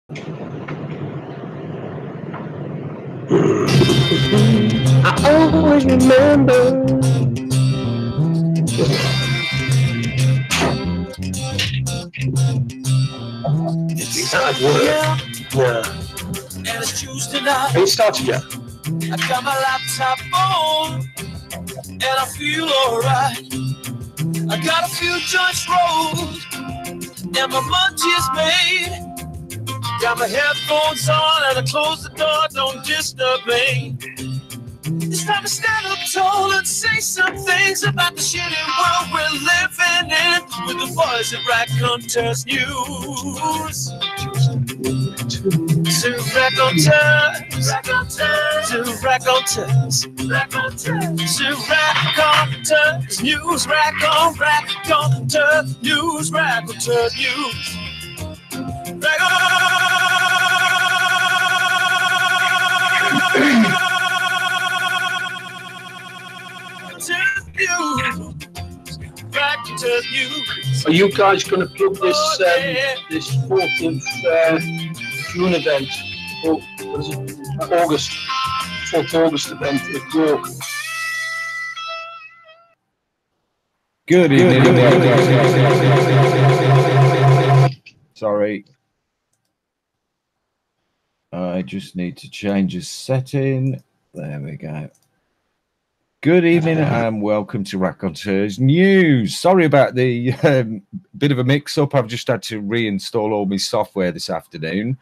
I always remember. It's not work. Yeah. And it's Tuesday night. Ain't started yet. I got my laptop on, and I feel alright. I got a few joints rolled, and my lunch is made. Got my headphones on, and I close the door. Don't disturb me. It's time to stand up tall and say some things about the shitty world we're living in with the voice of Raconteurs News. To Raconteurs, to Raconteurs, to Raconteurs News, Raconteurs News, Raconteurs News. Are you guys going to plug this this 4th of June event? Or what is it? August, 4th August event at York? Good evening. Sorry. I just need to change a setting. There we go. Good evening and welcome to Raconteurs News. Sorry about the bit of a mix-up. I've just had to reinstall all my software this afternoon.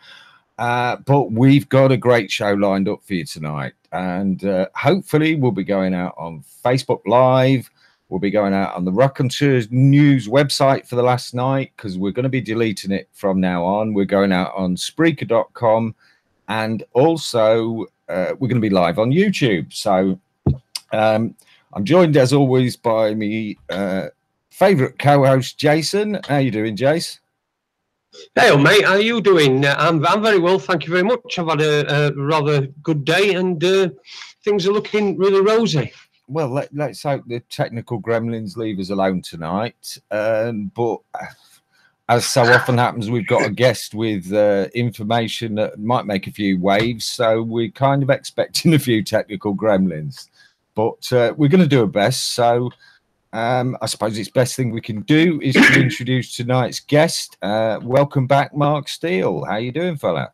But we've got a great show lined up for you tonight. And hopefully we'll be going out on Facebook Live. We'll be going out on the Raconteurs News website for the last night because we're going to be deleting it from now on. We're going out on Spreaker.com. And also we're going to be live on YouTube. So I'm joined as always by me favourite co-host Jason. How you doing, Jace? Hey, mate. How are you doing? I'm very well, thank you very much. I've had a rather good day, and things are looking really rosy. Well, let's hope the technical gremlins leave us alone tonight. But as so often happens, we've got a guest with information that might make a few waves, so we're kind of expecting a few technical gremlins. But we're going to do our best. So I suppose it's best thing we can do is to introduce tonight's guest. Welcome back, Mark Steele. How you doing, fella?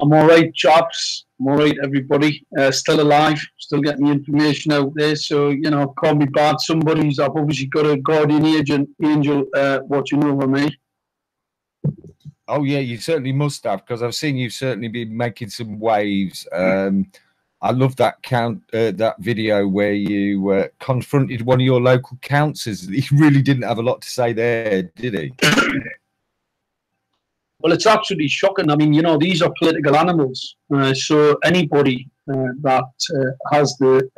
I'm all right, chaps. I'm all right, everybody. Still alive. Still getting the information out there. So, you know, call me bad. Somebody's I've obviously got a guardian angel watching over me. Oh, yeah, you certainly must have, because I've seen you've certainly been making some waves. I love that that video where you confronted one of your local councillors. He really didn't have a lot to say there, did he? Well, it's absolutely shocking. I mean, you know, these are political animals. So anybody that has the,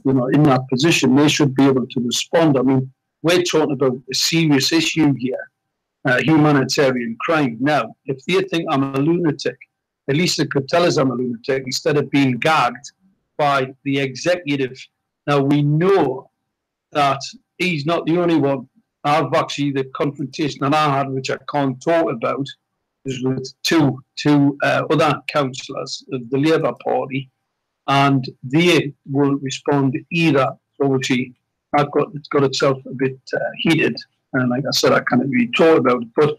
you know, in that position, they should be able to respond. I mean, we're talking about a serious issue here, humanitarian crime. Now, if they think I'm a lunatic, at least they could tell us I'm a lunatic instead of being gagged by the executive. Now, we know that he's not the only one. I've actually, the confrontation that I had, which I can't talk about, was with two other councillors of the Labour Party, and they won't respond either. So obviously, it's got itself a bit heated, and like I said, I can't really talk about it. But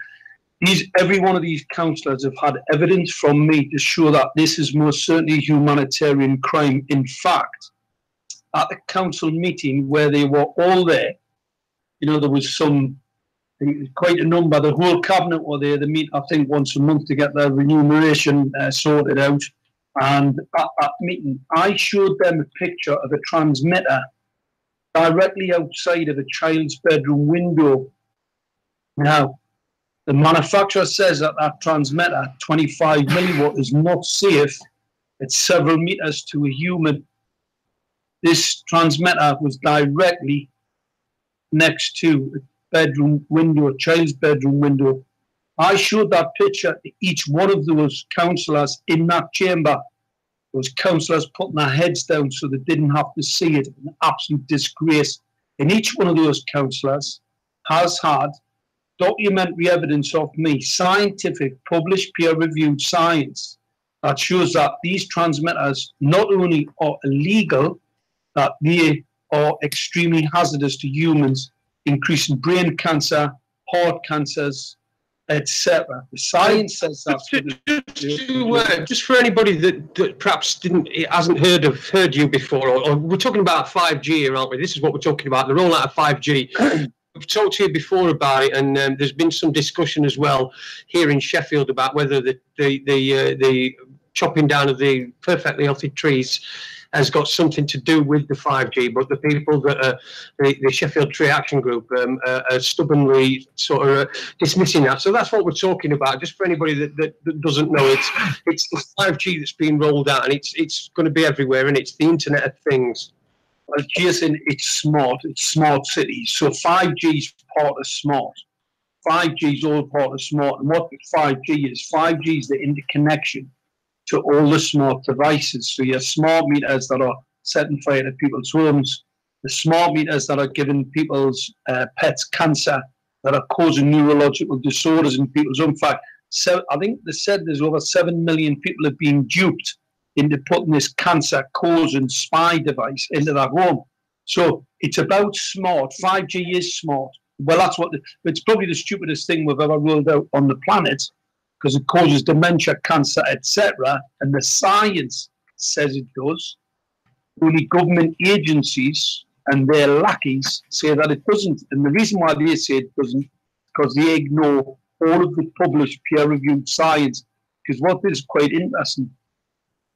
every one of these councillors have had evidence from me to show that this is most certainly humanitarian crime. In fact, at the council meeting where they were all there, you know, there was quite a number. The whole cabinet were there. They meet, I think, once a month to get their remuneration sorted out. And at that meeting, I showed them a picture of a transmitter directly outside of a child's bedroom window. Now, the manufacturer says that that transmitter, 25 milliwatt, is not safe. It's several meters to a human. This transmitter was directly next to a bedroom window, a child's bedroom window. I showed that picture to each one of those councillors in that chamber. Those councillors putting their heads down so they didn't have to see it. An absolute disgrace. And each one of those councillors has had documentary evidence of me, scientific, published, peer-reviewed science that shows that these transmitters not only are illegal, that they are extremely hazardous to humans, increasing brain cancer, heart cancers, etc. The science says that. Just for anybody that perhaps hasn't heard you before, or we're talking about 5G here, aren't we? This is what we're talking about, the rollout of 5G. We've talked to you before about it, and there's been some discussion as well here in Sheffield about whether the chopping down of the perfectly healthy trees has got something to do with the 5G, but the people that are the Sheffield Tree Action Group are stubbornly sort of dismissing that. So that's what we're talking about. Just for anybody that doesn't know, it's the 5G that's being rolled out, and it's going to be everywhere, and it's the Internet of Things. Well, Jason, it's smart cities. So 5G is part of smart. 5G is all part of smart. And what 5G is the interconnection to all the smart devices. So your smart meters that are setting fire to people's homes, the smart meters that are giving people's pets cancer, that are causing neurological disorders in people's home. In fact, I think they said there's over 7 million people have been duped into putting this cancer-causing spy device into their home. So it's about smart. 5G is smart. Well, it's probably the stupidest thing we've ever rolled out on the planet, because it causes dementia, cancer, etc. And the science says it does. Only government agencies and their lackeys say that it doesn't. And the reason why they say it doesn't, because they ignore all of the published peer-reviewed science. Because what is quite interesting,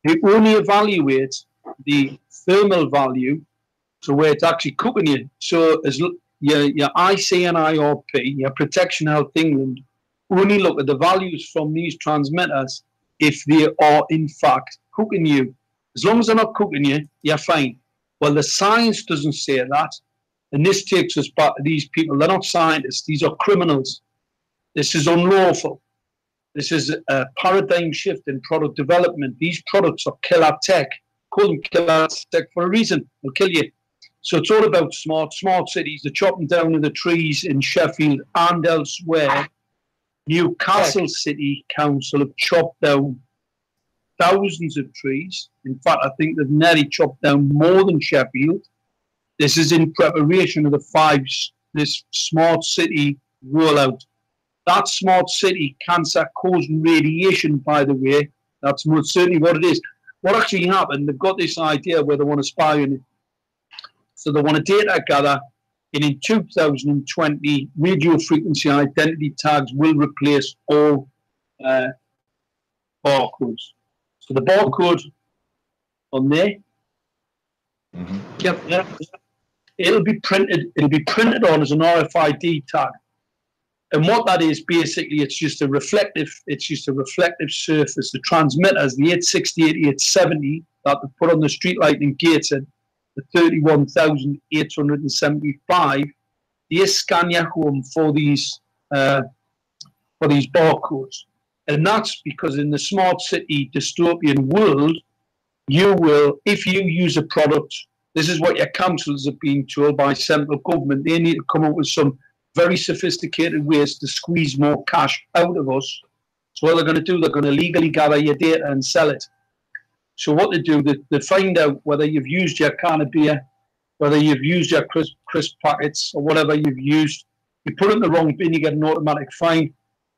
they only evaluate the thermal value, so where it's actually cooking you. So as your ICNIRP, your Protection Health England, only look at the values from these transmitters if they are in fact cooking you. As long as they're not cooking you, you're fine. Well, the science doesn't say that. And this takes us back to these people. They're not scientists. These are criminals. This is unlawful. This is a paradigm shift in product development. These products are killer tech. Call them killer tech for a reason. They'll kill you. So it's all about smart cities. The chopping down of the trees in Sheffield and elsewhere. Newcastle City Council have chopped down thousands of trees. In fact, I think they've nearly chopped down more than Sheffield. This is in preparation of this smart city rollout. That smart city cancer-causing radiation, by the way, that's most certainly what it is. What actually happened, they've got this idea where they want to spy on it. So they want to data gather, and in 2020, radio frequency identity tags will replace all barcodes. So the barcode on there, it'll be printed on as an RFID tag. And what that is, basically, it's just a reflective surface. The transmitters, the 860, 870 that they put on the streetlight in Gateshead, the 31,875, they scan your home for these barcodes. And that's because in the smart city dystopian world, you will, if you use a product, this is what your councillors are being told by central government, they need to come up with some very sophisticated ways to squeeze more cash out of us. So what they're going to do, they're going to legally gather your data and sell it. So what they do, they find out whether you've used your can of beer, whether you've used your crisp packets or whatever you've used. You put it in the wrong bin, you get an automatic fine.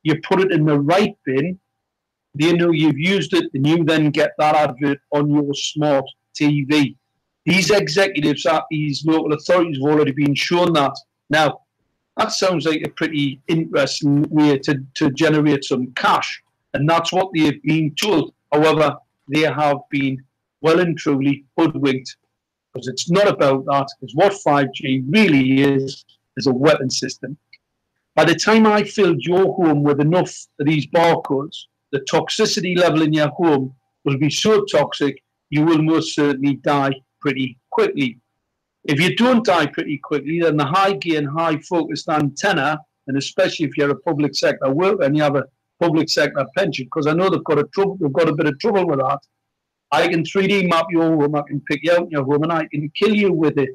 You put it in the right bin, they know you've used it, and you then get that advert on your smart TV. These executives at these local authorities have already been shown that. Now, that sounds like a pretty interesting way to generate some cash, and that's what they have been told. However, they have been well and truly hoodwinked, because it's not about that. Because what 5G really is a weapon system. By the time I filled your home with enough of these barcodes, the toxicity level in your home will be so toxic, you will most certainly die pretty quickly. If you don't die pretty quickly, then the high gain, high focused antenna, and especially if you're a public sector worker and you have a public sector pension, because I know they've got a bit of trouble with that. I can 3D map your home, I can pick you out in your home, and I can kill you with it.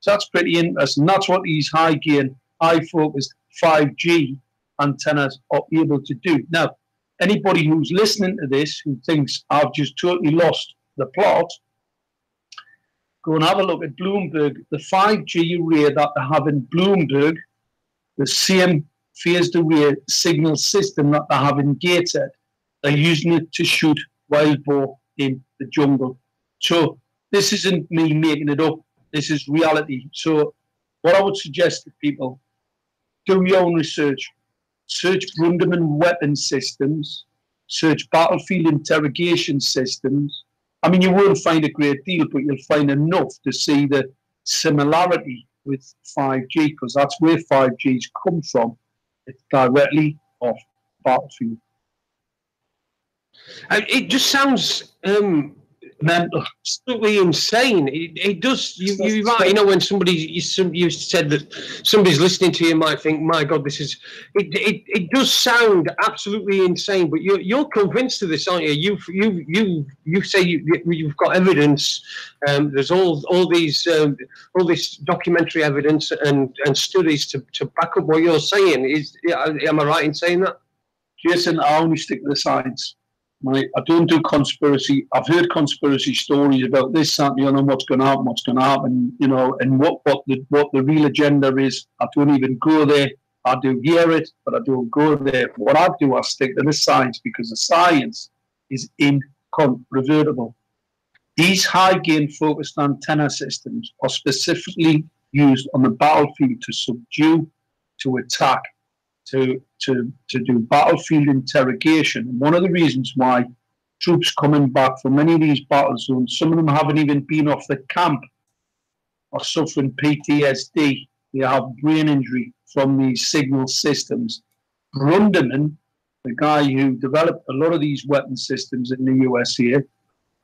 So that's pretty interesting. That's what these high gain, high focused 5G antennas are able to do. Now, anybody who's listening to this who thinks I've just totally lost the plot, go and have a look at Bloomberg. The 5G array that they have in Bloomberg, the same phased array signal system that they have in Gateshead, they're using it to shoot wild boar in the jungle. So this isn't me making it up. This is reality. So what I would suggest to people, do your own research. Search Grundman weapon systems. Search battlefield interrogation systems. I mean, you won't find a great deal, but you'll find enough to see the similarity with 5G, because that's where 5G's come from. It's directly off battlefield. It just sounds mental, absolutely insane. It does. You're right. You know, when you said that somebody's listening to you might think, "My God, this is." It does sound absolutely insane. But you're convinced of this, aren't you? You say you've got evidence. There's all this documentary evidence and studies to back up what you're saying. Am I right in saying that? Jason, I only stick to the science. I don't do conspiracy. I've heard conspiracy stories about this, that, you know, what's going to happen, you know, and what the real agenda is. I don't even go there. I do hear it, but I don't go there. What I do, I stick to the science, because the science is incontrovertible. These high-gain focused antenna systems are specifically used on the battlefield to subdue, to attack, to do battlefield interrogation. And one of the reasons why troops coming back from many of these battle zones, some of them haven't even been off the camp, are suffering PTSD. They have brain injury from these signal systems. Grundman, the guy who developed a lot of these weapon systems in the USA,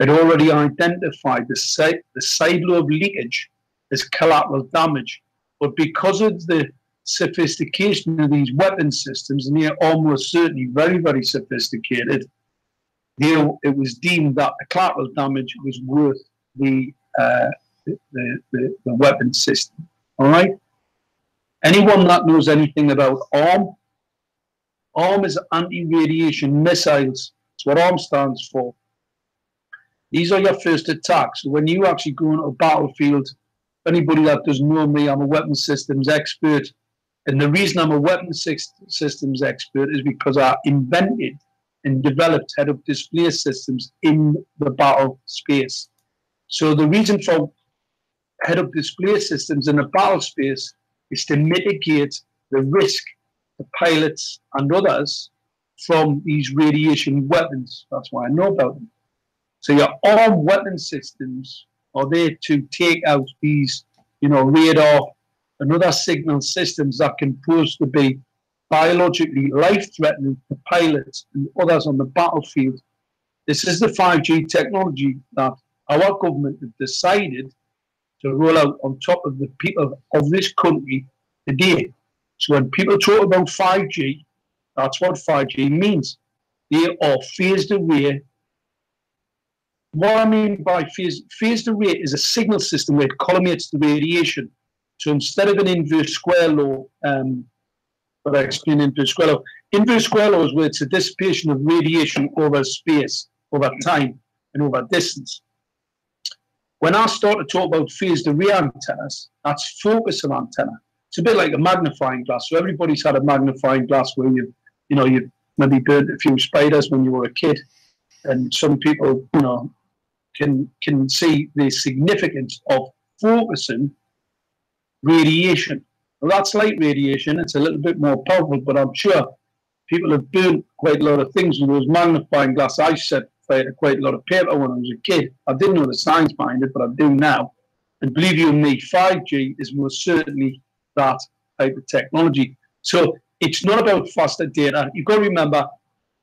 had already identified the side lobe leakage as collateral damage. But because of the sophistication of these weapon systems, and they're almost certainly very, very sophisticated, it was deemed that the collateral damage was worth the weapon system. All right. Anyone that knows anything about ARM is anti-radiation missiles. That's what ARM stands for. These are your first attacks. So when you actually go into a battlefield, anybody that doesn't know me, I'm a weapon systems expert. And the reason I'm a weapon systems expert is because I invented and developed head-up display systems in the battle space. So the reason for head-up display systems in the battle space is to mitigate the risk to pilots and others from these radiation weapons. That's why I know about them. So your armed weapon systems are there to take out these, you know, radar and other signal systems that can pose to be biologically life-threatening to pilots and others on the battlefield. This is the 5G technology that our government have decided to roll out on top of the people of this country today. So when people talk about 5G, that's what 5G means. They are phased array. What I mean by phased array is a signal system where it collimates the radiation. So instead of an inverse square law, but I explain inverse square law. Inverse square law is where it's a dissipation of radiation over space, over time, and over distance. When I start to talk about phased array antennas, that's focus of antenna. It's a bit like a magnifying glass. So everybody's had a magnifying glass where you maybe burnt a few spiders when you were a kid, and some people, you know, can see the significance of focusing radiation. Well, that's light radiation. It's a little bit more powerful, but I'm sure people have burnt quite a lot of things with those magnifying glass. I set fire to quite a lot of paper when I was a kid. I didn't know the science behind it, but I do now. And believe you me, 5G is most certainly that type of technology. So it's not about faster data. You've got to remember,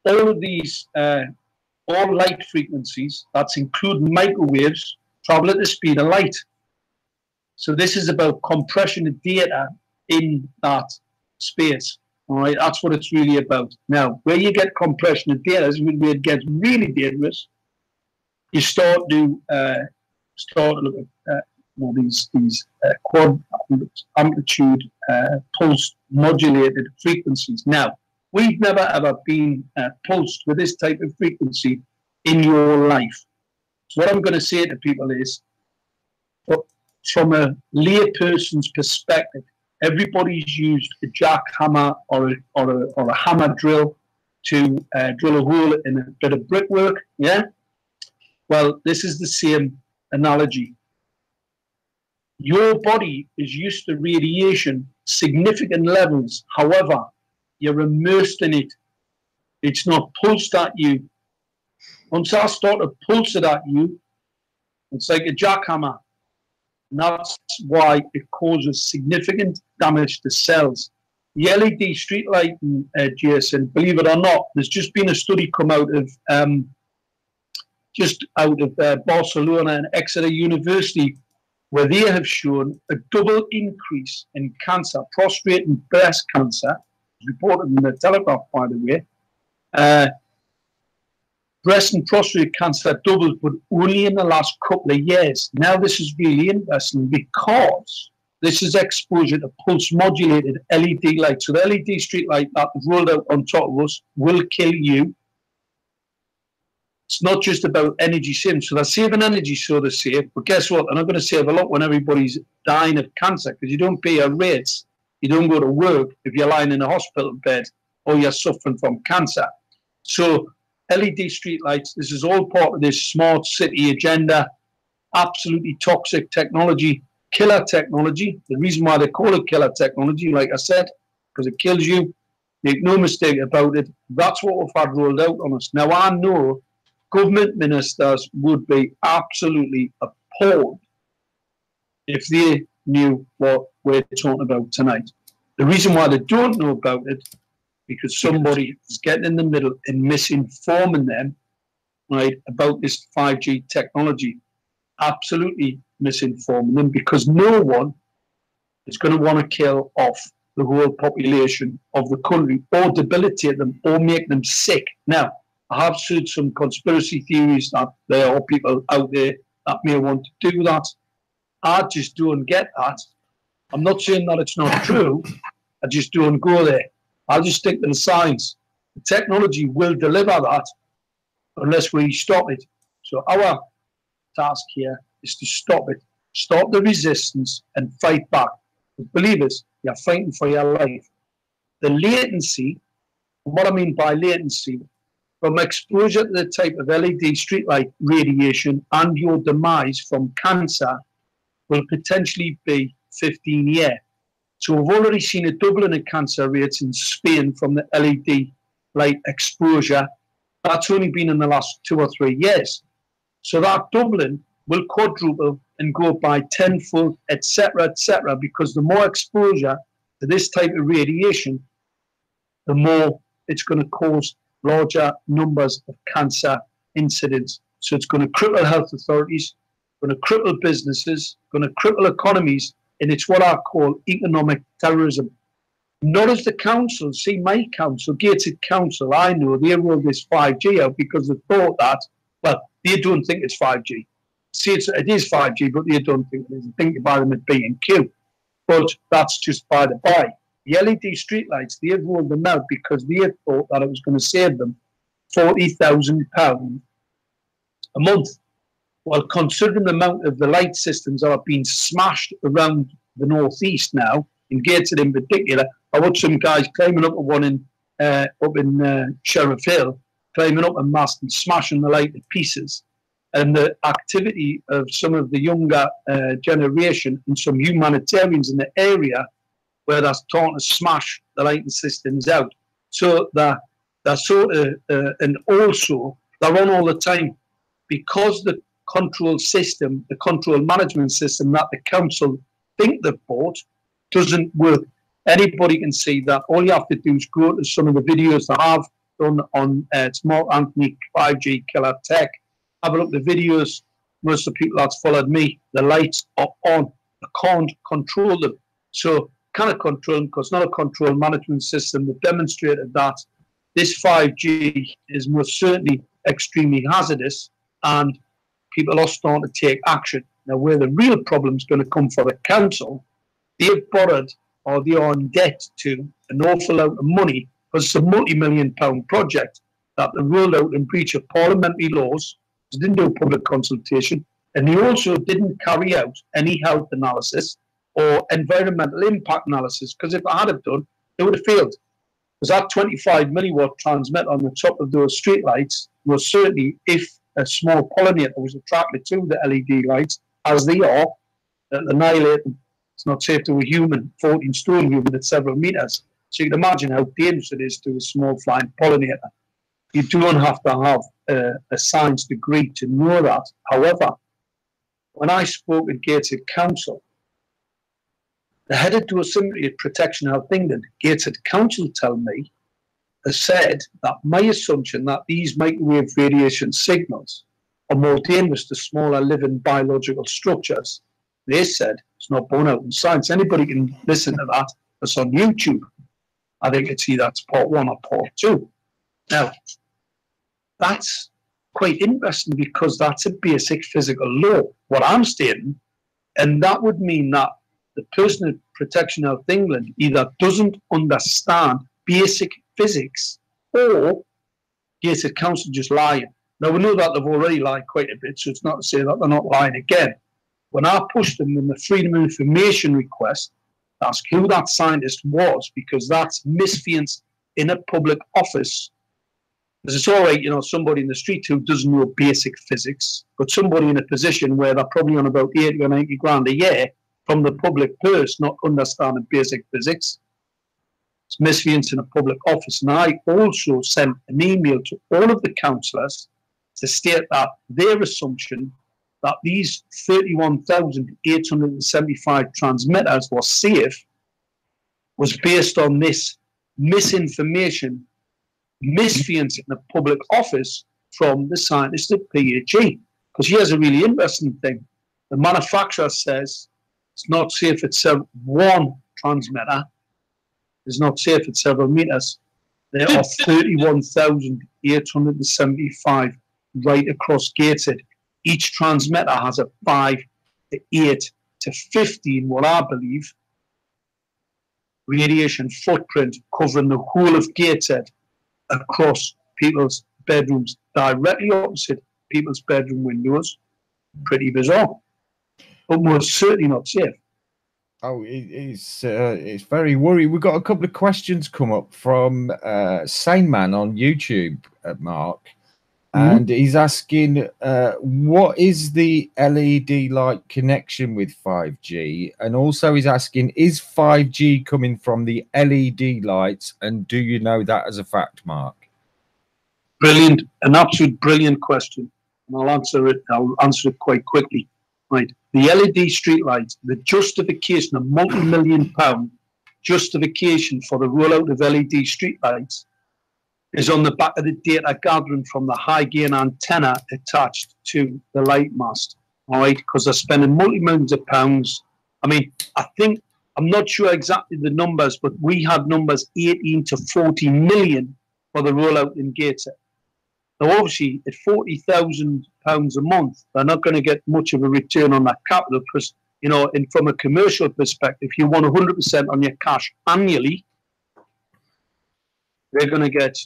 all of these, all light frequencies, that's including microwaves, travel at the speed of light. So this is about compression of data in that space. All right, that's what it's really about. Now, where you get compression of data is where it gets really dangerous. You start to look at these quad amplitude pulse modulated frequencies. Now, we've never ever been pulsed with this type of frequency in your life. So what I'm going to say to people is, from a layperson's perspective, everybody's used a jackhammer or a hammer drill to drill a hole in a bit of brickwork. Yeah. Well, this is the same analogy. Your body is used to radiation, significant levels. However, you're immersed in it. It's not pulsed at you. Once I start to pulse it at you, it's like a jackhammer. And that's why it causes significant damage to cells. The LED streetlight, Jason, believe it or not, there's just been a study come out of Barcelona and Exeter University, where they have shown a double increase in cancer, prostate and breast cancer, reported in the Telegraph, by the way. Breast and prostate cancer doubled, but only in the last couple of years. Now, this is really interesting because this is exposure to pulse modulated LED lights. So the LED street light that rolled out on top of us will kill you. It's not just about energy saving. So they're saving energy, so to say. But guess what? They're not going to save a lot when everybody's dying of cancer, because you don't pay your rates. You don't go to work if you're lying in a hospital bed or you're suffering from cancer. So LED streetlights, this is all part of this smart city agenda. Absolutely toxic technology, killer technology. The reason why they call it killer technology, like I said, because it kills you. Make no mistake about it. That's what we've had rolled out on us. Now, I know government ministers would be absolutely appalled if they knew what we're talking about tonight. The reason why they don't know about it, because somebody is getting in the middle and misinforming them, right, about this 5G technology. Absolutely misinforming them, because no one is going to want to kill off the whole population of the country or debilitate them or make them sick. Now, I have seen some conspiracy theories that there are people out there that may want to do that. I just don't get that. I'm not saying that it's not true. I just don't go there. I'll just stick to the science. The technology will deliver that unless we stop it. So our task here is to stop it. Stop the resistance and fight back. But believe us, you're fighting for your life. The latency, and what I mean by latency, from exposure to the type of LED streetlight radiation and your demise from cancer will potentially be 15 years. So we've already seen a doubling of cancer rates in Spain from the LED light exposure. That's only been in the last 2 or 3 years. So that doubling will quadruple and go by tenfold, etc., because the more exposure to this type of radiation, the more it's going to cause larger numbers of cancer incidents. So it's going to cripple health authorities, going to cripple businesses, going to cripple economies, and it's what I call economic terrorism. Not as the council, see my council, Gated Council, I know they rolled this 5G out because they thought that, well, they don't think it's 5G. See, it is 5G, but they don't think it is. They think about them at B&Q. But that's just by the by. The LED streetlights, they've rolled them out because they had thought that it was going to save them £40,000 a month. Well, considering the amount of the light systems that are being smashed around the northeast now, in Gateshead in particular, I watched some guys climbing up at one up in Sheriff Hill, climbing up a mast and smashing the light to pieces. And the activity of some of the younger generation and some humanitarians in the area where they're trying to smash the lighting systems out. So they're sort of, and also they're on all the time because the control system, the control management system that the council think they've bought doesn't work. Anybody can see that. All you have to do is go to some of the videos that I've done on Mark Anthony 5G Killer Tech. Have a look at the videos. Most of the people that's followed me, the lights are on. I can't control them. So cannot control them because it's not a control management system. They've demonstrated that this 5G is most certainly extremely hazardous and people are starting to take action. Now, where the real problem is going to come for the council, they've borrowed or they are in debt to an awful lot of money because it's a multi-million-pound project that they rolled out in breach of parliamentary laws. They didn't do a public consultation, and they also didn't carry out any health analysis or environmental impact analysis, because if they had have done, they would have failed. Because that 25 milliwatt transmitter on the top of those streetlights was certainly, if a small pollinator was attracted to the LED lights, as they are, annihilate them. It's not safe to a human, 14-stone human at several meters. So you can imagine how dangerous it is to a small flying pollinator. You don't have to have a science degree to know that. However, when I spoke at Gateshead Council, the head of Dosimetry at Protection Health England, Gateshead Council, tell me, has said that my assumption that these microwave radiation signals are more dangerous to smaller living biological structures. They said it's not borne out in science. Anybody can listen to that. It's on YouTube. I think it's either that's part 1 or part 2. Now, that's quite interesting because that's a basic physical law, what I'm stating, and that would mean that the person at Protection Health England either doesn't understand basic physics or Gateshead Council just lying. Now, we know that they've already lied quite a bit, so it's not to say that they're not lying again. When I pushed them in the Freedom of Information request, ask who that scientist was, because that's misfeasance in a public office. Because it's all right, you know, somebody in the street who doesn't know basic physics, but somebody in a position where they're probably on about 80 or 90 grand a year from the public purse, not understanding basic physics. It's misfeasance in a public office. And I also sent an email to all of the councillors to state that their assumption that these 31,875 transmitters were safe was based on this misinformation, misfeasance in the public office from the scientist at PHE. Because here's a really interesting thing. The manufacturer says it's not safe at one transmitter. It's not safe at several meters. There are 31,875 right across Gateshead. Each transmitter has a 5 to 8 to 15, what I believe, radiation footprint covering the whole of Gateshead across people's bedrooms, directly opposite people's bedroom windows. Pretty bizarre, but most certainly not safe. Oh, it's very worrying. We've got a couple of questions come up from Sane Man on YouTube, Mark. And he's asking, what is the LED light connection with 5G? And also he's asking, is 5G coming from the LED lights? And do you know that as a fact, Mark? Brilliant, an absolute brilliant question. And I'll answer it quite quickly. Right, the LED streetlights, the justification, a multi-million-pound justification for the rollout of LED streetlights is on the back of the data gathering from the high gain antenna attached to the light mast. All right, because they're spending multi-millions of pounds. I mean, I'm not sure exactly the numbers, but we had numbers 18 to 40 million for the rollout in Gateshead. Now, obviously, at £40,000 a month, they're not going to get much of a return on that capital because, you know, from a commercial perspective, you want 100% on your cash annually, they're going to get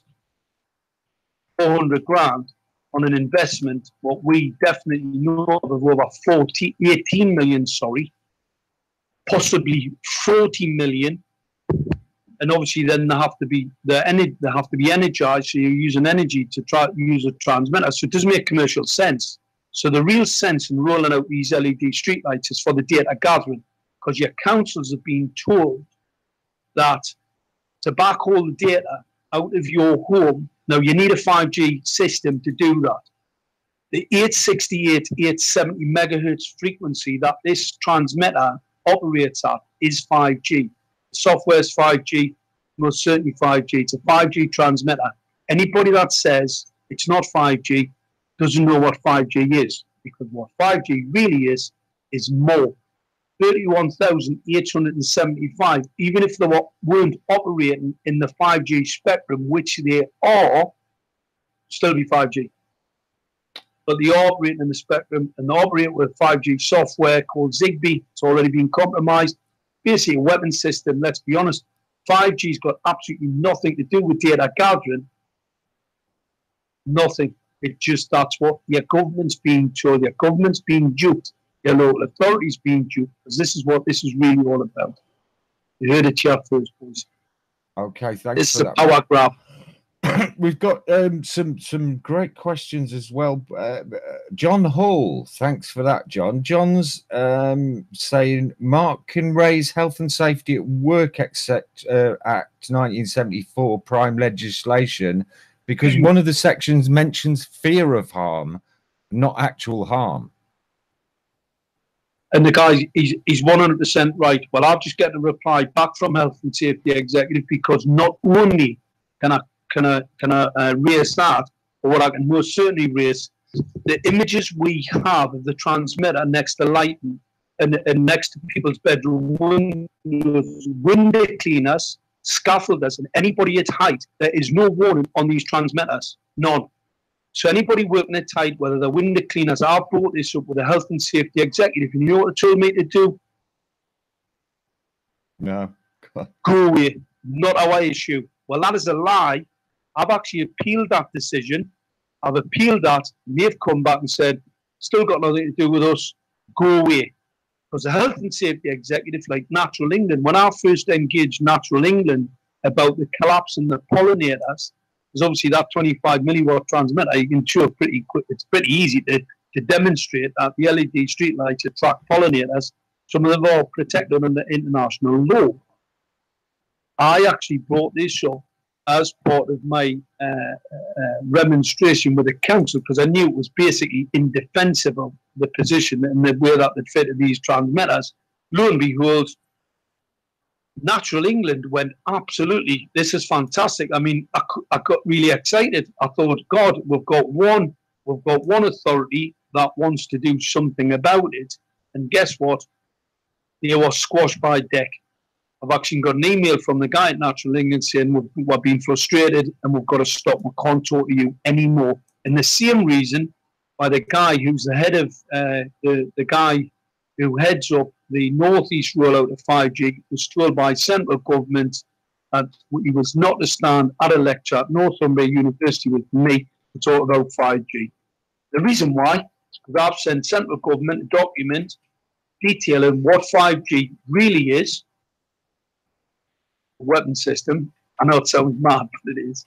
400 grand on an investment, what we definitely know of over 18 million, possibly 40 million. And obviously, then they have to be energized. So you're using energy to try to use a transmitter. So it doesn't make commercial sense. So the real sense in rolling out these LED streetlights is for the data gathering, because your councils have been told that to back all the data out of your home, now you need a 5G system to do that. The 868, 870 megahertz frequency that this transmitter operates at is 5G. Software is 5G, most certainly 5G. It's a 5G transmitter. Anybody that says it's not 5G doesn't know what 5G is, because what 5G really is more. 31,875, even if they weren't operating in the 5G spectrum, which they are, still be 5G. but the operating in the spectrum and operate with 5G software called Zigbee. It's already been compromised. Basically, a weapon system. Let's be honest, 5G's got absolutely nothing to do with data gathering. Nothing. It just, that's what your government's being told. Your government's being duped. Your local authorities being duped. Because this is what this is really all about. You heard it here first, boys. Okay, thanks This for is a power grab. We've got some great questions as well. John Hall, thanks for that, John. John's saying Mark can raise Health and Safety at Work Act 1974 prime legislation because one of the sections mentions fear of harm, not actual harm. And the guy, he's 100% right. Well, I've just got a reply back from Health and Safety Executive because not only can I raise that, but what I can most certainly raise, the images we have of the transmitter next to lighting and next to people's bedroom windows, window cleaners, scaffolders, and anybody at height, there is no warning on these transmitters. None. So anybody working at height, whether they're window cleaners, I've brought this up with the Health and Safety Executive. You know what they told me to do? No. Go away. Not our issue. Well, that is a lie. I've actually appealed that decision. I've appealed that. And they've come back and said, still got nothing to do with us. Go away. Because the Health and Safety Executive, like Natural England, when I first engaged Natural England about the collapse in the pollinators, there's obviously that 25 milliwatt transmitter. You can show pretty quick. It's pretty easy to demonstrate that the LED streetlights attract pollinators. Some of them are protected under international law. I actually brought this up as part of my remonstration with the council because I knew it was basically indefensible, the position and the way that they fitted these transmitters. Lo and behold, Natural England went, absolutely, this is fantastic. I mean, I got really excited. I thought, God, we've got one authority that wants to do something about it. And guess what? They were squashed by deck. I've actually got an email from the guy at Natural England saying we're being frustrated and we've got to stop. We can't talk to you anymore. And the same reason by the guy who's the head of the guy who heads up the northeast rollout of 5G was told by central government that he was not to stand at a lecture at Northumbria University with me to talk about 5G. The reason why is because I've sent central government a document detailing what 5G really is, a weapon system. I know it sounds mad, but it is.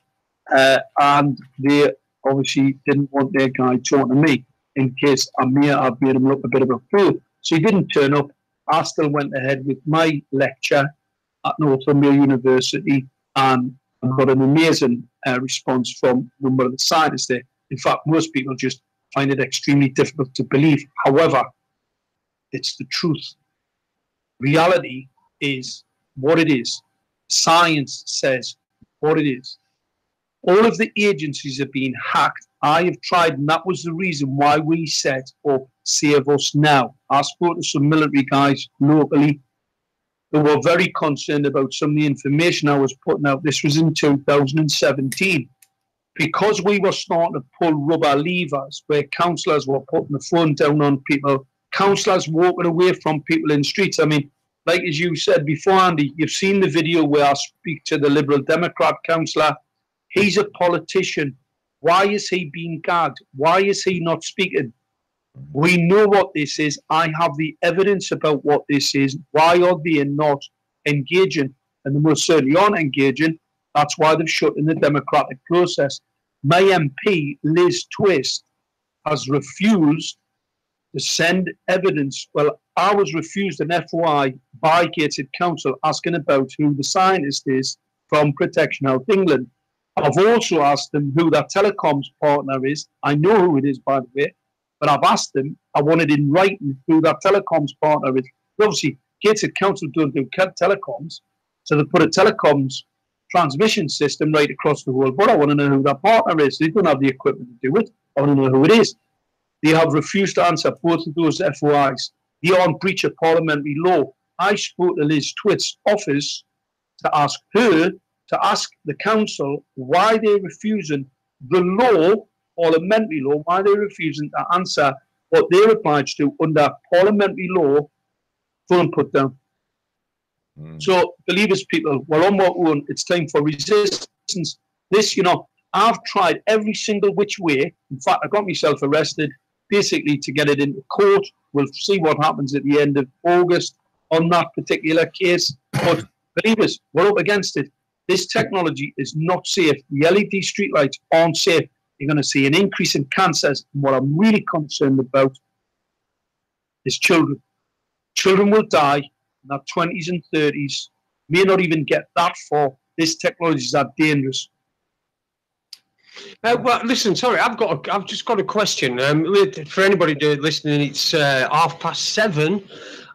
And they obviously didn't want their guy talking to me in case I've made him look a bit of a fool. So he didn't turn up. I still went ahead with my lecture at Northumbria University and I got an amazing response from a number of the scientists there. In fact, most people just find it extremely difficult to believe. However, it's the truth. Reality is what it is. Science says what it is. All of the agencies are being hacked. I have tried, and that was the reason why we set up Save Us Now. I spoke to some military guys locally who were very concerned about some of the information I was putting out. This was in 2017. Because we were starting to pull rubber levers where councillors were putting the phone down on people, councillors walking away from people in the streets. I mean, like as you said before, Andy, you've seen the video where I speak to the Liberal Democrat councillor. He's a politician. Why is he being gagged? Why is he not speaking? We know what this is. I have the evidence about what this is. Why are they not engaging? And they most certainly aren't engaging. That's why they've shut in the democratic process. My MP, Liz Twist, has refused to send evidence. Well, I was refused an FOI by Gated Council asking about who the scientist is from Protection Health England. I've also asked them who that telecoms partner is. I know who it is, by the way, but I've asked them, I wanted in writing who that telecoms partner is. Obviously, Gated Council don't do telecoms, so they put a telecoms transmission system right across the whole board. I want to know who that partner is. They don't have the equipment to do it. I want to know who it is. They have refused to answer both of those FOIs. They are in breach of parliamentary law. I spoke to Liz Twist's office to ask her to ask the council why they're refusing the law parliamentary law, why they're refusing to answer what they're obliged to under parliamentary law, full and put down. So, believers, people, we're on our own. It's time for resistance. This, I've tried every single which way. In fact, I got myself arrested, basically to get it into court. We'll see what happens at the end of August on that particular case. But believers, we're up against it. This technology is not safe. The LED streetlights aren't safe. You're going to see an increase in cancers. And what I'm really concerned about is children. Children will die in their 20s and 30s, may not even get that far. This technology is that dangerous. Well, listen, sorry, I've just got a question. For anybody listening, it's 7:30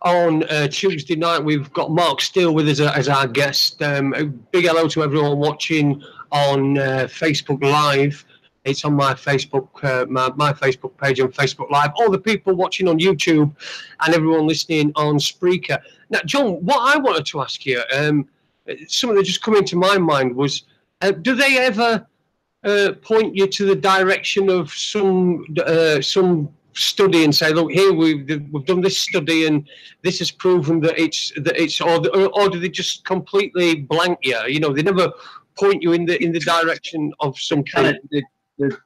on Tuesday night. We've got Mark Steele with us as our guest. A big hello to everyone watching on Facebook Live. It's on my Facebook, my Facebook page on Facebook Live. All the people watching on YouTube and everyone listening on Spreaker. Now, John, what I wanted to ask you, something that just come into my mind was, do they ever point you to the direction of some study and say, look, here we've done this study and this has proven that it's or do they just completely blank you? They never point you in the direction of some kind of.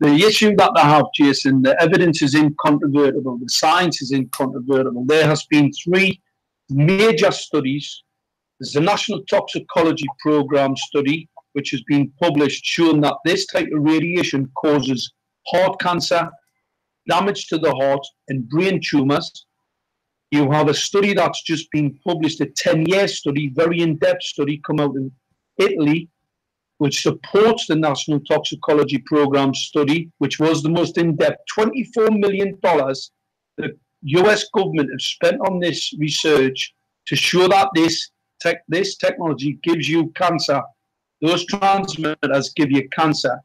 The issue that they have, Jason, the evidence is incontrovertible, the science is incontrovertible. There has been 3 major studies. There's the National Toxicology Program study, which has been published, showing that this type of radiation causes heart cancer, damage to the heart, and brain tumours. You have a study that's just been published, a 10-year study, very in-depth study, come out in Italy, which supports the National Toxicology Program study, which was the most in-depth. $24 million the US government have spent on this research to show that this technology gives you cancer. Those transmitters give you cancer.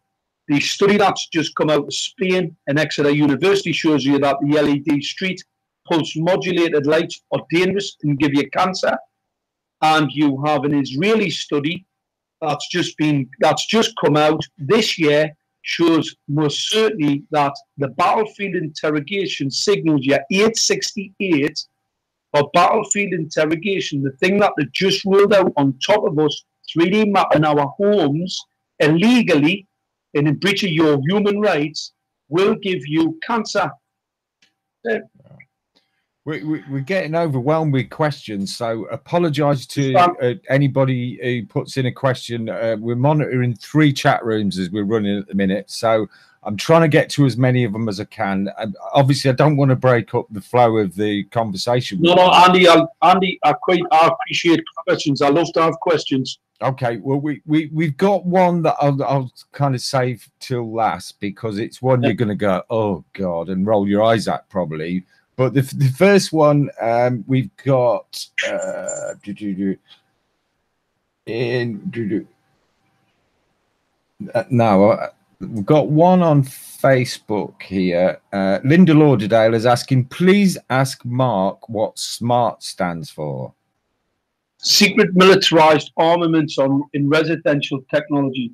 The study that's just come out of Spain and Exeter University shows you that the LED street pulse modulated lights are dangerous and give you cancer. And you have an Israeli study that's just come out this year, shows most certainly that the battlefield interrogation signals your 868 for battlefield interrogation, the thing that they just rolled out on top of us, 3D mapping our homes illegally and in breach of your human rights, will give you cancer. We're getting overwhelmed with questions, so apologise to anybody who puts in a question. We're monitoring 3 chat rooms as we're running at the minute, so I'm trying to get to as many of them as I can. Obviously, I don't want to break up the flow of the conversation. No, Andy, I appreciate questions. I love to have questions. Okay, well, we've got one that I'll kind of save till last, because it's one you're going to go, oh God, and roll your eyes at probably. But the first one we've got now we've got one on Facebook here. Linda Lauderdale is asking, please ask Mark what SMART stands for. Secret militarized armaments in residential technology.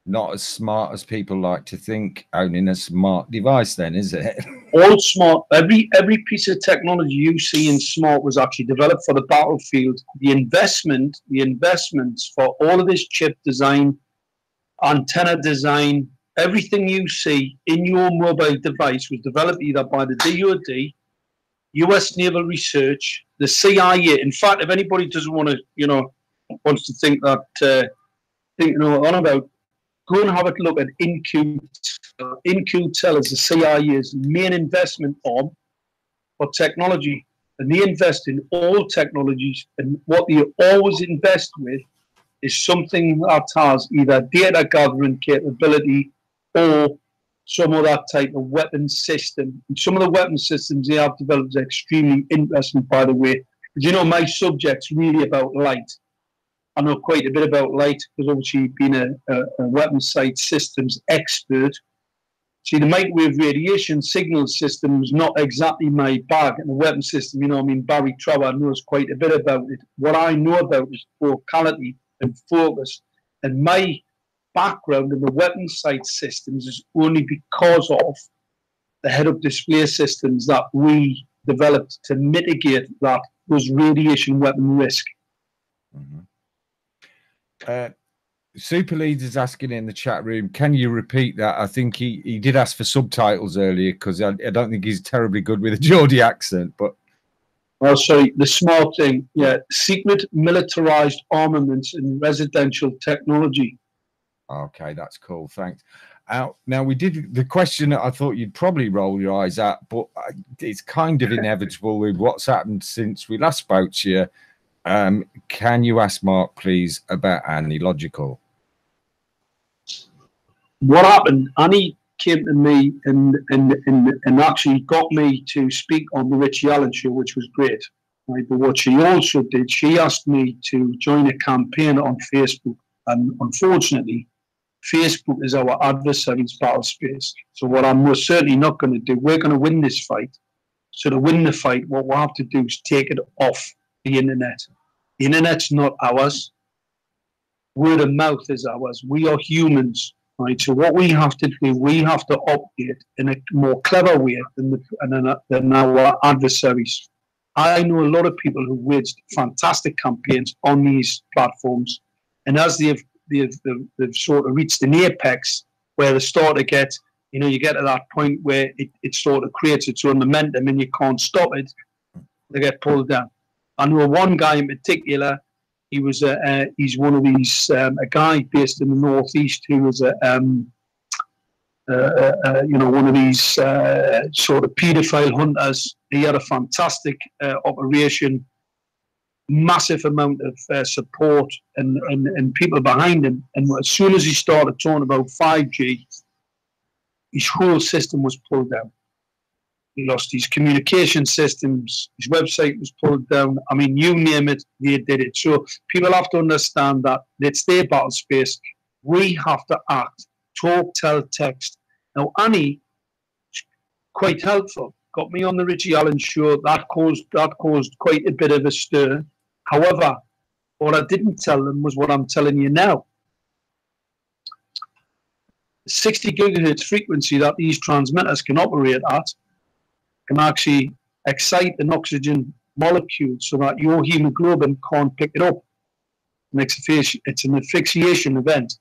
Not as smart as people like to think, owning a smart device then, is it? All smart. Every piece of technology you see in smart was actually developed for the battlefield. The investments for all of this chip design, antenna design, everything you see in your mobile device was developed either by the DoD, US Naval Research, the CIA. In fact, if anybody doesn't want to, wants to think that, on about, go and have a look at InQtel. InQtel is the CIA's main investment arm for technology, and they invest in all technologies. And what they always invest with is something that has either data gathering capability or some of that type of weapon system. And some of the weapon systems they have developed are extremely interesting, by the way. Because, my subject's really about light. I know quite a bit about light, because obviously being a weapon sight systems expert. See, the microwave radiation signal system is not exactly my bag, and the weapon system, Barry Trower knows quite a bit about it. What I know about is focality and focus. And my background in the weapon sight systems is only because of the head-up display systems that we developed to mitigate those radiation weapon risk. Super Leader's asking in the chat room, can you repeat that? I think he did ask for subtitles earlier because I don't think he's terribly good with a Geordie accent. But oh, sorry, the smart thing, yeah, secret militarized armaments in residential technology. Okay, that's cool. Thanks. Now we did the question that I thought you'd probably roll your eyes at, but it's kind of inevitable with what's happened since we last spoke to you. Can you ask Mark, please, about Analogical? What happened? Annie came to me and actually got me to speak on the Richie Allen show, which was great. Right? But what she also did, she asked me to join a campaign on Facebook, and unfortunately, Facebook is our adversary's battle space. So what I'm most certainly not going to do, we're going to win this fight. So to win the fight, what we'll have to do is take it off the internet. The internet's not ours. Word of mouth is ours. We are humans, right? So what we have to do, we have to operate in a more clever way than our adversaries. I know a lot of people who waged fantastic campaigns on these platforms, and as they've sort of reached an apex where they start to get, you get to that point where it sort of creates its own momentum and you can't stop it, they get pulled down. I know one guy in particular, he's one of these, a guy based in the Northeast who was one of these sort of paedophile hunters. He had a fantastic operation, massive amount of support and people behind him. And as soon as he started talking about 5G, his whole system was pulled down. He lost his communication systems, his website was pulled down. I mean, you name it, they did it. So people have to understand that it's their battle space. We have to act, talk, tell, text. Now, Annie, quite helpful, got me on the Richie Allen show. That caused quite a bit of a stir. However, what I didn't tell them was what I'm telling you now. 60 gigahertz frequency that these transmitters can operate at can actually excite an oxygen molecule so that your hemoglobin can't pick it up. It's an asphyxiation event.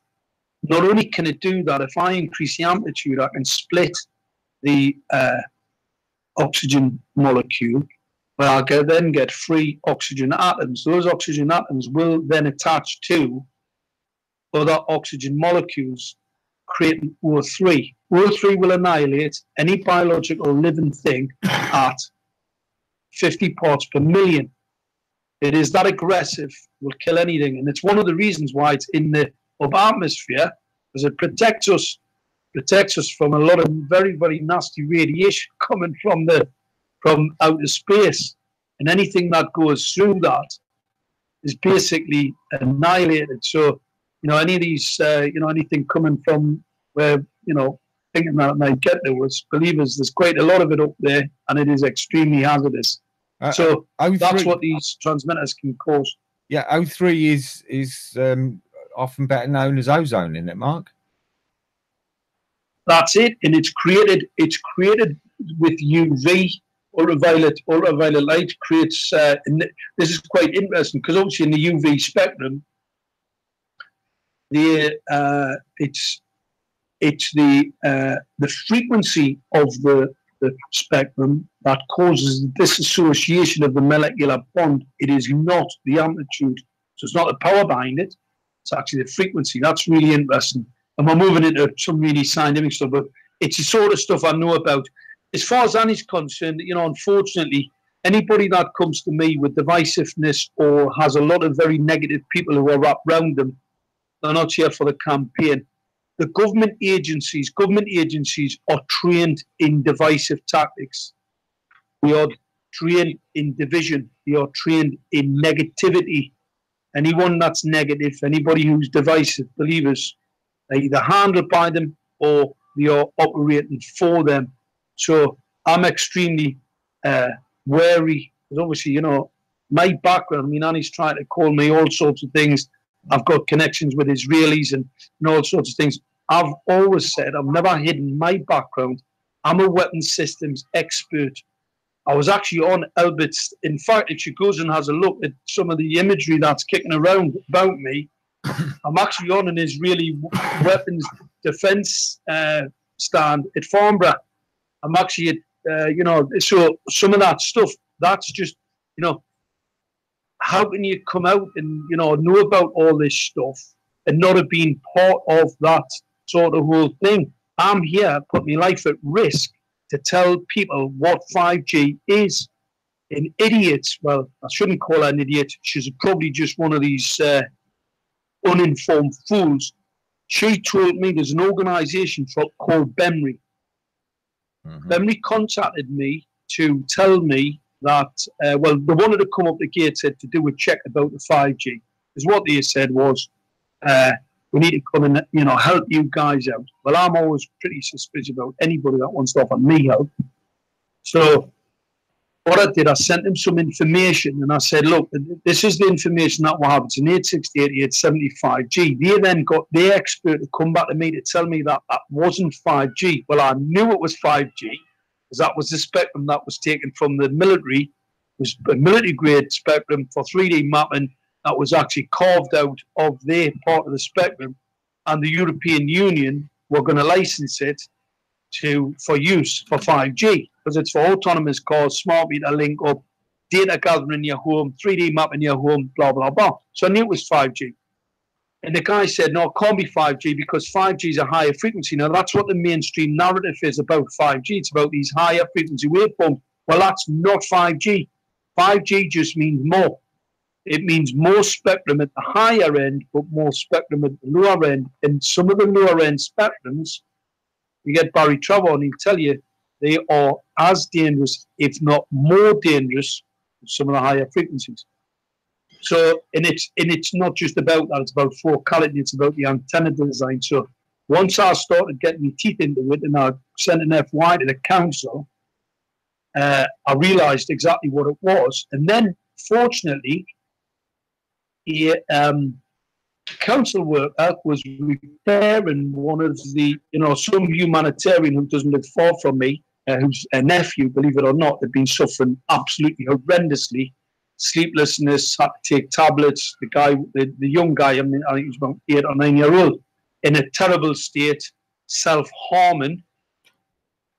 Not only can it do that, if I increase the amplitude, I can split the oxygen molecule, but I'll then get free oxygen atoms. Those oxygen atoms will then attach to other oxygen molecules, creating O3. O3 will annihilate any biological living thing at 50 parts per million. It is that aggressive, will kill anything. And it's one of the reasons why it's in the upper atmosphere, because it protects us from a lot of very, very nasty radiation coming from outer space. And anything that goes through that is basically annihilated. So, any of these, anything coming from where, thinking that it might get to us, believers, there's quite a lot of it up there, and it is extremely hazardous. So that's what these transmitters can cause. Yeah, O3 is often better known as ozone, isn't it, Mark? That's it, and it's created with UV. Ultraviolet light creates. And this is quite interesting because obviously in the UV spectrum, it's the frequency of the spectrum that causes the dissociation of the molecular bond. It is not the amplitude, so it's not the power behind it. It's actually the frequency. That's really interesting. And we're moving into some really scientific stuff, but it's the sort of stuff I know about. As far as Annie's concerned, unfortunately, anybody that comes to me with divisiveness or has a lot of very negative people who are wrapped around them, they're not here for the campaign. The government agencies are trained in divisive tactics. They are trained in division. They are trained in negativity. Anyone that's negative, anybody who's divisive, believers, they're either handled by them or they are operating for them. So I'm extremely wary, because obviously, my background, Annie's trying to call me all sorts of things. I've got connections with Israelis and all sorts of things. I've always said, I've never hidden my background. I'm a weapons systems expert. I was actually on Albert's. In fact, if she goes and has a look at some of the imagery that's kicking around about me, I'm actually on an Israeli weapons defense stand at Farnborough. I'm actually at, so some of that stuff, that's just, how can you come out and, know about all this stuff and not have been part of that sort of whole thing? I'm here, put my life at risk to tell people what 5G is. An idiot, well, I shouldn't call her an idiot. She's probably just one of these uninformed fools. She told me there's an organisation called BEMRI. BEMRI contacted me to tell me that, they wanted to come up the gateshead to do a check about the 5G. Because what they said was, we need to come and, help you guys out. Well, I'm always pretty suspicious about anybody that wants to offer me help. So what I did, I sent them some information and I said, look, this is the information that will have. It's an 868, 875G. They then got their expert to come back to me to tell me that that wasn't 5G. Well, I knew it was 5G because that was the spectrum that was taken from the military. It was a military-grade spectrum for 3D mapping that was actually carved out of their part of the spectrum, and the European Union were going to license it for use for 5G, because it's for autonomous cars, smart meter link up, data gathering in your home, 3D map in your home, blah, blah, blah. So I knew it was 5G. And the guy said, no, it can't be 5G because 5G is a higher frequency. Now, that's what the mainstream narrative is about 5G. It's about these higher frequency waveforms. Well, that's not 5G. 5G just means more. It means more spectrum at the higher end, but more spectrum at the lower end. And some of the lower end spectrums, you get Barry Trevor and he'll tell you they are as dangerous, if not more dangerous, than some of the higher frequencies. So, and it's not just about that, it's about focality, it's about the antenna design. So once I started getting my teeth into it and I sent an FY to the council, I realised exactly what it was. And then, fortunately, council worker was repairing one of the, some humanitarian who doesn't live far from me, who's a nephew, believe it or not, had been suffering absolutely horrendously, sleeplessness, had to take tablets. The guy, the young guy, I think he was about 8 or 9 years old, in a terrible state, self-harming.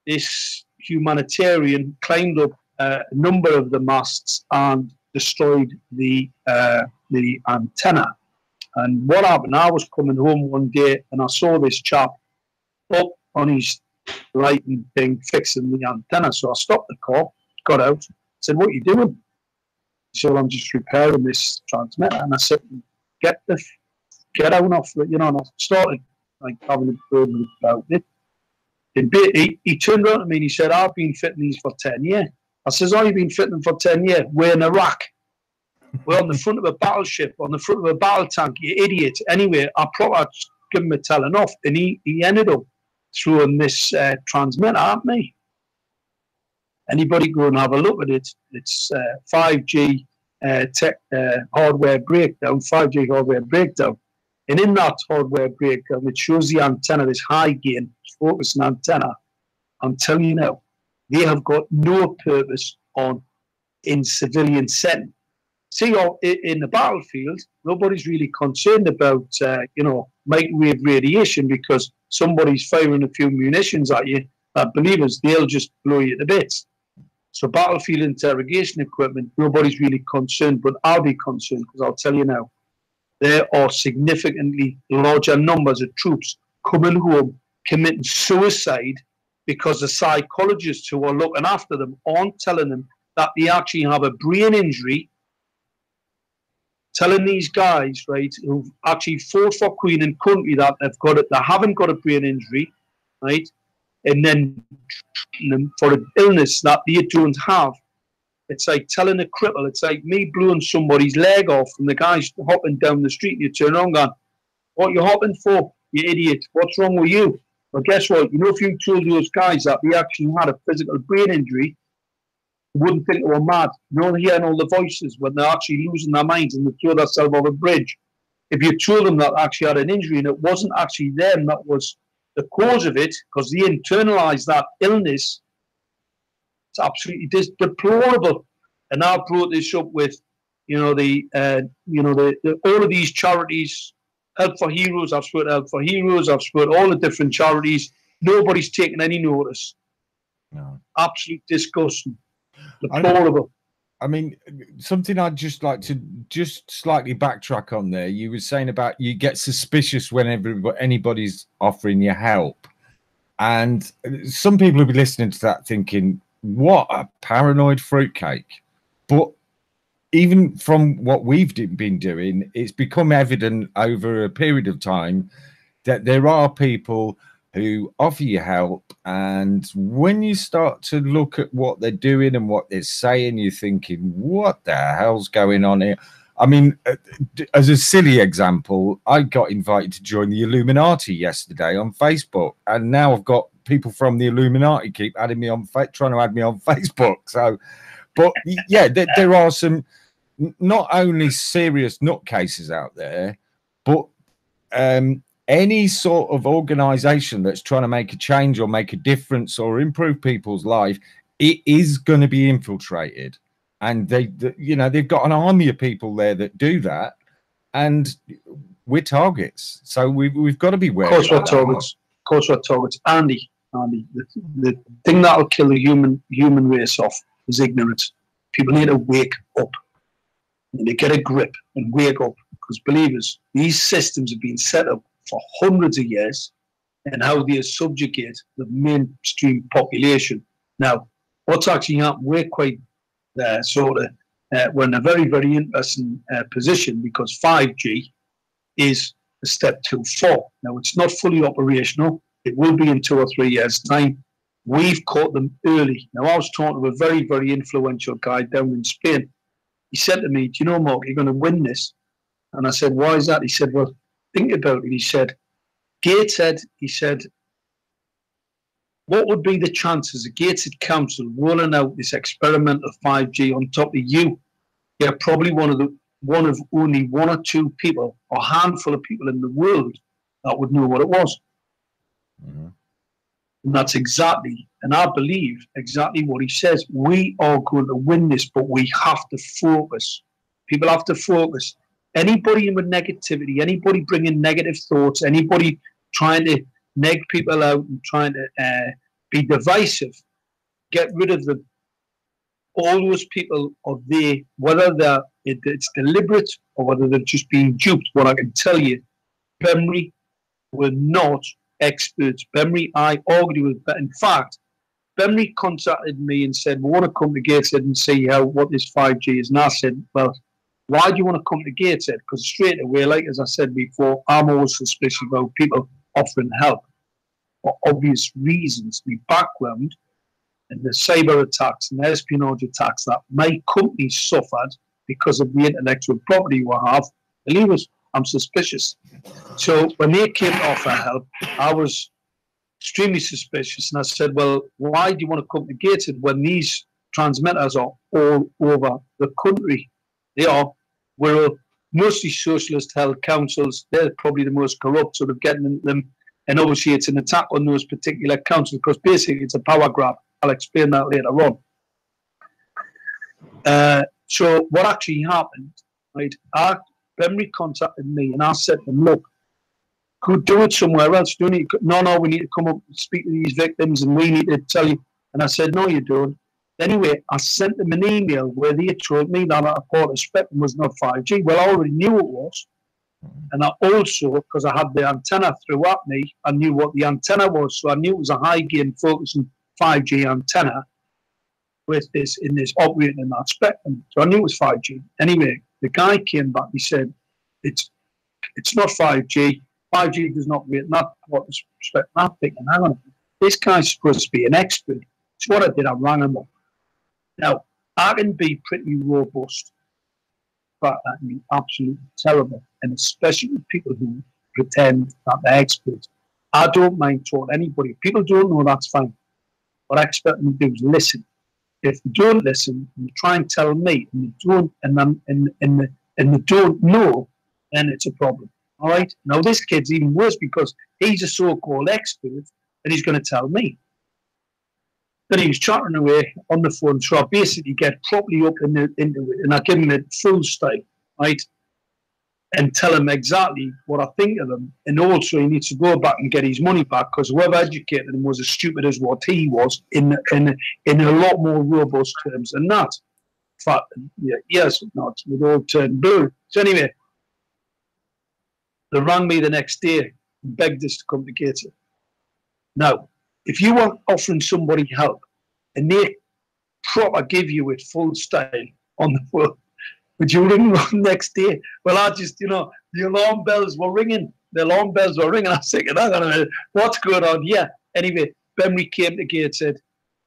This humanitarian climbed up a number of the masts and destroyed the antenna. And what happened, I was coming home one day and I saw this chap up on his lighting thing fixing the antenna. So I stopped the car, got out, said, what are you doing? He said, well, I'm just repairing this transmitter. And I said, get out of it, and I started having a problem about it. He turned around to me and he said, I've been fitting these for 10 years. I says, oh, you've been fitting them for 10 years? We're in Iraq. We're on the front of a battleship, on the front of a battle tank, you idiot. Anyway, I probably give him a telling off, and he ended up throwing this transmitter at me. Anybody go and have a look at it. It's 5G hardware breakdown, 5G hardware breakdown. And in that hardware breakdown, it shows the antenna, this high gain focusing antenna. I'm telling you now, they have got no purpose in civilian setting. See, in the battlefield, nobody's really concerned about, microwave radiation because somebody's firing a few munitions at you. Believe us, they'll just blow you to bits. So battlefield interrogation equipment, nobody's really concerned, but I'll be concerned because I'll tell you now, there are significantly larger numbers of troops coming home, committing suicide because the psychologists who are looking after them aren't telling them that they actually have a brain injury, telling these guys, right, who've actually fought for Queen and country that they haven't got a brain injury, right, and then treating them for an illness that they don't have. It's like telling a cripple, it's like me blowing somebody's leg off and the guy's hopping down the street and you turn around going, what are you hopping for, you idiot? What's wrong with you? Well, guess what? If you told those guys that they actually had a physical brain injury, you wouldn't think they were mad. You're hearing all the voices when they're actually losing their minds and they throw themselves off a bridge. if you told them that they actually had an injury and it wasn't actually them that was the cause of it, because they internalised that illness, it's absolutely deplorable. And I brought this up with, all of these charities, Help for Heroes. I've spoken Help for Heroes. I've spoken all the different charities. Nobody's taking any notice. No. Absolute disgusting. Deplorable. I mean, something I'd just like to just slightly backtrack on there. You were saying about you get suspicious whenever anybody's offering you help. And some people will be listening to that thinking, what a paranoid fruitcake. But even from what we've been doing, it's become evident over a period of time that there are people who offer you help, and when you start to look at what they're doing and what they're saying, you're thinking, what the hell's going on here? I mean, as a silly example, I got invited to join the Illuminati yesterday on Facebook, and now I've got people from the Illuminati keep adding me on, trying to add me on Facebook. So, but yeah, there are some not only serious nutcases out there, but any sort of organization that's trying to make a change or make a difference or improve people's life, it is going to be infiltrated. And they've got an army of people there that do that, and we're targets. So we've got to be wary. Of course, we're targets. Andy, the thing that'll kill the human race off is ignorance. People need to wake up. They need to get a grip and wake up, because believers, these systems have been set up for hundreds of years, and how they subjugate the mainstream population. Now, what's actually happened, we're quite we're in a very, very interesting position, because 5G is a step too far. Now, it's not fully operational. It will be in 2 or 3 years' time. We've caught them early. Now, I was talking to a very, very influential guy down in Spain. He said to me, do you know, Mark, you're going to win this? And I said, why is that? He said, well, think about it. He said, Gateshead, he said, what would be the chances of Gateshead Council rolling out this experimental 5G on top of you? You're probably one of only 1 or 2 people, or a handful of people in the world that would know what it was. Mm-hmm. And that's exactly, and I believe exactly what he says. We are going to win this, but we have to focus. People have to focus. Anybody with negativity, anybody bringing negative thoughts, anybody trying to neg people out and trying to be divisive, get rid of them. All those people are there, whether it's deliberate or whether they're just being duped. What I can tell you, Bemry were not experts. Bemry, I argued with, but in fact, Bemry contacted me and said, we want to come to Gateshead and see what this 5G is. And I said, well, why do you want to come to Gateshead? Because straight away, like as I said before, I'm always suspicious about people offering help for obvious reasons. The background and the cyber attacks and the espionage attacks that my company suffered because of the intellectual property we have, believers, I'm suspicious. So when they came to offer help, I was extremely suspicious. And I said, well, why do you want to come to Gateshead when these transmitters are all over the country? They are. We're mostly socialist-held councils. They're probably the most corrupt, sort of getting into them. And obviously it's an attack on those particular councils, because basically it's a power grab. I'll explain that later on. So what actually happened, right, Bemry contacted me and I said to them, look, could do it somewhere else. No, we need to come up and speak to these victims and we need to tell you. And I said, no, you don't. Anyway, I sent them an email where they told me that a part of spectrum was not 5G. Well, I already knew it was. And I also, because I had the antenna through at me, I knew what the antenna was. So I knew it was a high gain focusing 5G antenna with this operating in that spectrum. So I knew it was 5G. Anyway, the guy came back, he said, it's not 5G. 5G does not operate in that part of spectrum. I'm thinking, hang on, this guy's supposed to be an expert. So what I did, I rang him up. Now, I can be pretty robust, but I can be absolutely terrible, and especially with people who pretend that they're experts. I don't mind talking to anybody. If people don't know, that's fine. What I expect them to do is listen. If they don't listen and they try and tell me, and they don't, and they don't know, then it's a problem. All right. Now this kid's even worse because he's a so-called expert, and he's going to tell me that he was chatting away on the phone. So I basically get properly up into it, and I give him a full style, right, and tell him exactly what I think of him. And also he needs to go back and get his money back because whoever educated him was as stupid as what he was in a lot more robust terms than that. In fact, yeah, yes, not with all turned blue. So anyway, they rang me the next day and begged us to come to Quarto. Now, if you want offering somebody help and they proper give you it full style on the phone, would you ring the next day? Well, I just, the alarm bells were ringing. The alarm bells were ringing. I was thinking, hang on a minute, what's going on here? Anyway, Benry came to Gateshead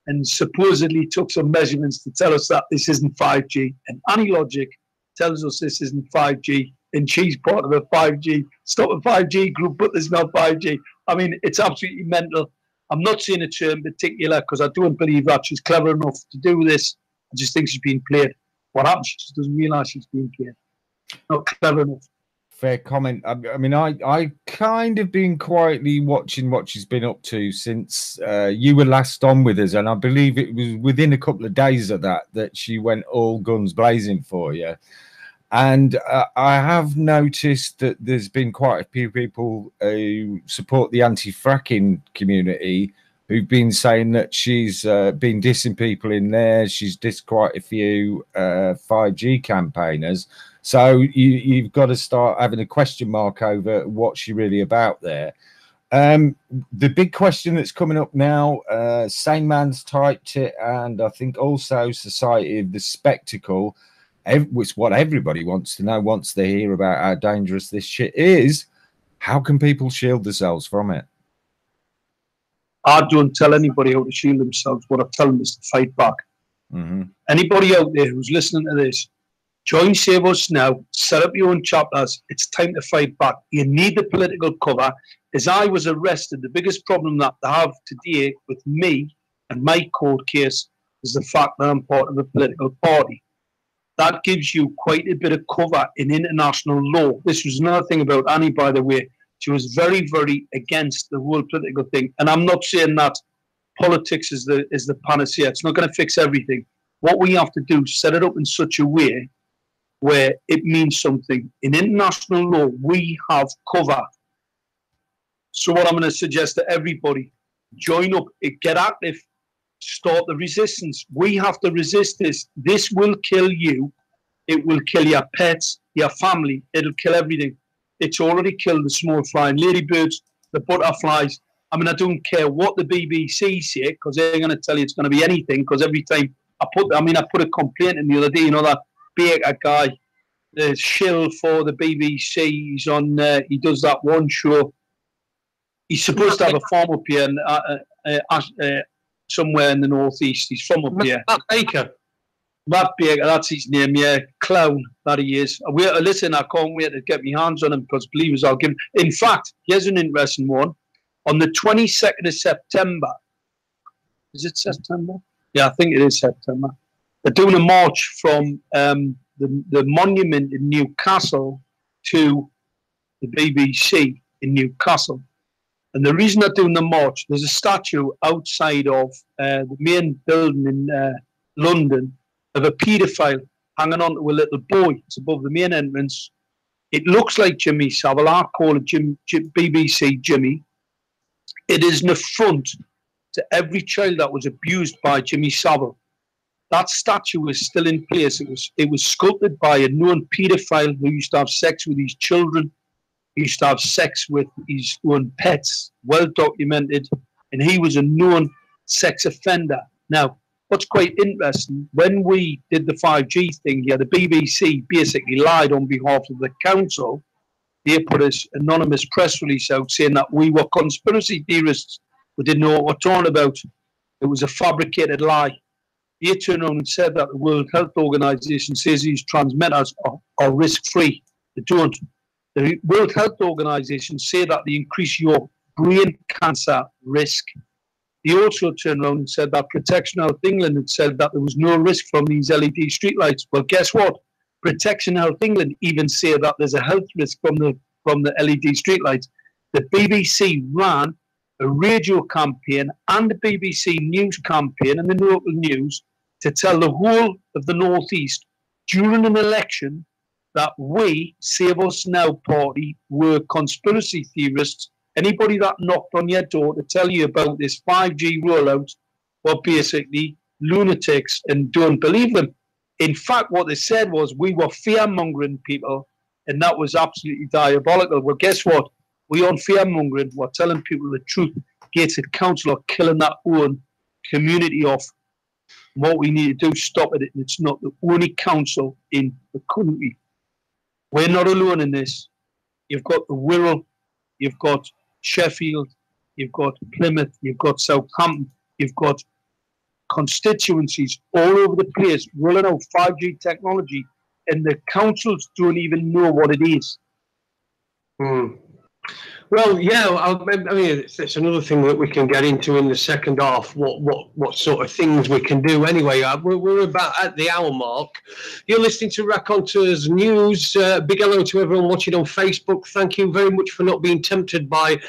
and supposedly took some measurements to tell us that this isn't 5G. And Analogical tells us this isn't 5G. And she's part of a 5G, stop a 5G group, but there's not 5G. I mean, it's absolutely mental. I'm not saying it's her in particular because I don't believe that she's clever enough to do this. I just think she's being played. What happens? She just doesn't realise she's being played. Not clever enough. Fair comment. I mean, I kind of been quietly watching what she's been up to since you were last on with us, and I believe it was within a couple of days of that she went all guns blazing for you. And I have noticed that there's been quite a few people who support the anti-fracking community who've been saying that she's been dissing people in there. She's dissed quite a few 5G campaigners. So you've got to start having a question mark over what's she really about there. The big question that's coming up now, Sane Man's typed it, and I think also Society of the Spectacle. It's what everybody wants to know once they hear about how dangerous this shit is. How can people shield themselves from it? I don't tell anybody how to shield themselves. What I tell them is to fight back. Mm-hmm. Anybody out there who's listening to this, join Save Us now, set up your own chapters. It's time to fight back. You need the political cover. As I was arrested, the biggest problem that they have today with me and my court case is the fact that I'm part of a political party. That gives you quite a bit of cover in international law. This was another thing about Annie, by the way. She was very, very against the whole political thing. And I'm not saying that politics is the panacea. It's not going to fix everything. What we have to do is set it up in such a way where it means something. In international law, we have cover. So what I'm going to suggest to everybody, join up, get active, start the resistance. We have to resist this. This will kill you. It will kill your pets, your family. It'll kill everything. It's already killed the small flying ladybirds, the butterflies. I mean, I don't care what the BBC say because they're going to tell you it's going to be anything. Because every time I put a complaint in the other day. That Baker guy, the shill for the BBC. He's on. He does that one show. He's supposed to have a farm up here somewhere in the northeast. He's from up here. Matt Baker. Matt Baker, that's his name, yeah. Clown, that he is. Listen, I can't wait to get my hands on him because believers I'll give him. In fact, here's an interesting one. On the 22nd of September, is it September? Yeah, I think it is September. They're doing a march from the monument in Newcastle to the BBC in Newcastle. And the reason they're doing the march, there's a statue outside of the main building in London of a paedophile hanging on to a little boy. It's above the main entrance. It looks like Jimmy Savile. I call it BBC Jimmy. It is an affront to every child that was abused by Jimmy Savile. That statue is still in place. It was sculpted by a known paedophile who used to have sex with his children. He used to have sex with his own pets, well documented, and he was a known sex offender. Now, what's quite interesting, when we did the 5G thing here, the BBC basically lied on behalf of the council. They put an anonymous press release out saying that we were conspiracy theorists. We didn't know what we're talking about. It was a fabricated lie. They turned around and said that the World Health Organization says these transmitters are risk-free. They don't. The World Health Organization say that they increase your brain cancer risk. They also turned around and said that Protection Health England had said that there was no risk from these LED streetlights. Well, guess what? Protection Health England even say that there's a health risk from the LED streetlights. The BBC ran a radio campaign and the BBC news campaign and the local news to tell the whole of the North East during an election that we, Save Us Now party, were conspiracy theorists. Anybody that knocked on your door to tell you about this 5G rollout were basically lunatics and don't believe them. In fact, what they said was we were fear-mongering people, and that was absolutely diabolical. Well, guess what? We aren't fear-mongering. We're telling people the truth. Gateshead Council are killing their own community off. What we need to do, stop it. It's not the only council in the country. We're not alone in this. You've got the Wirral, you've got Sheffield, you've got Plymouth, you've got Southampton, you've got constituencies all over the place rolling out 5G technology, and the councils don't even know what it is. Well, yeah, I mean, it's another thing that we can get into in the second half, what sort of things we can do. Anyway, we're about at the hour mark. You're listening to Raconteurs News. Big hello to everyone watching on Facebook. Thank you very much for not being tempted by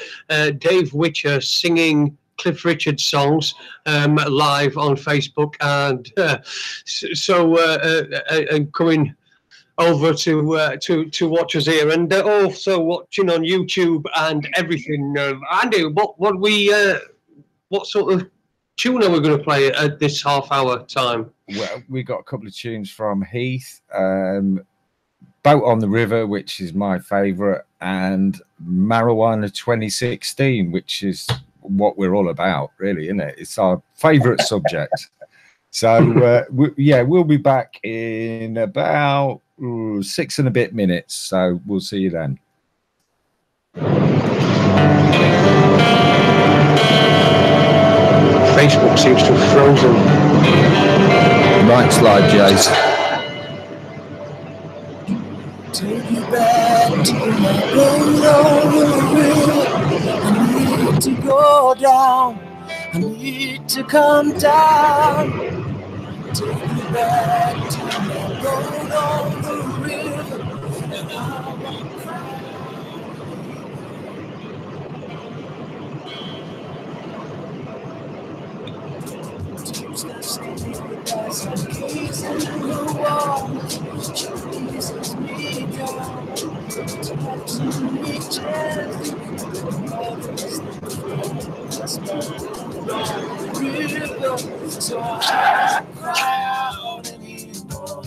Dave Witcher singing Cliff Richard songs live on Facebook, and and coming over to watch us here, and also watching on YouTube and everything. Andy, what sort of tune are we going to play at this half-hour time? Well, we got a couple of tunes from Heath, Boat on the River, which is my favourite, and Marijuana 2016, which is what we're all about, really, isn't it? It's our favourite subject. So, we'll be back in about 6 and a bit minutes. So we'll see you then. Facebook seems to have frozen. Right slide, Jace. Take you back to my road on the river. I need to go down. I need to come down. Take me back to my road on the river, and I won't cry. Tears that stay as I gaze in the wall. Jesus me down, touching me gently. River, so I won't cry out anymore.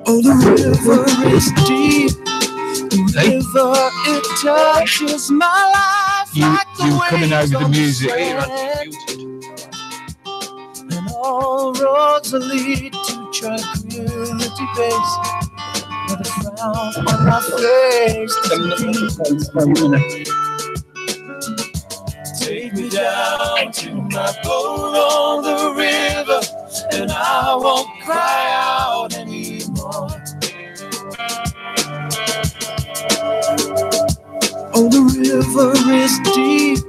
Oh, the river is deep. The river, it touches my life like the waves coming over the music. And all roads will lead to tranquility base. With a frown on my face. Take me down to my boat on the river, and I won't cry out anymore. Oh, the river is deep.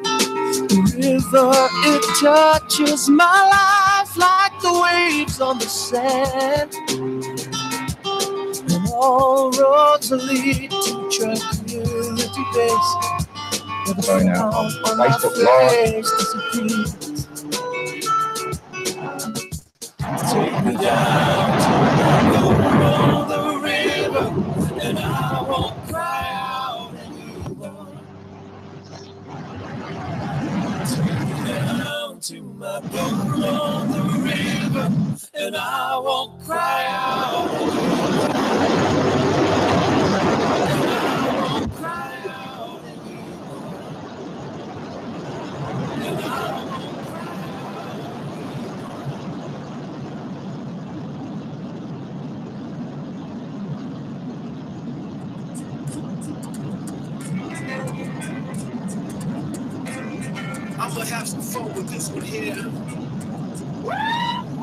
The river, it touches my life like the waves on the sand. And all roads will lead to tranquility base. With a frown on my face disappears. Take me down to my boat on the river, and I won't cry out anymore. Take me down to my boat on the river, and I won't cry out anymore. I'm gonna have some fun with this one here.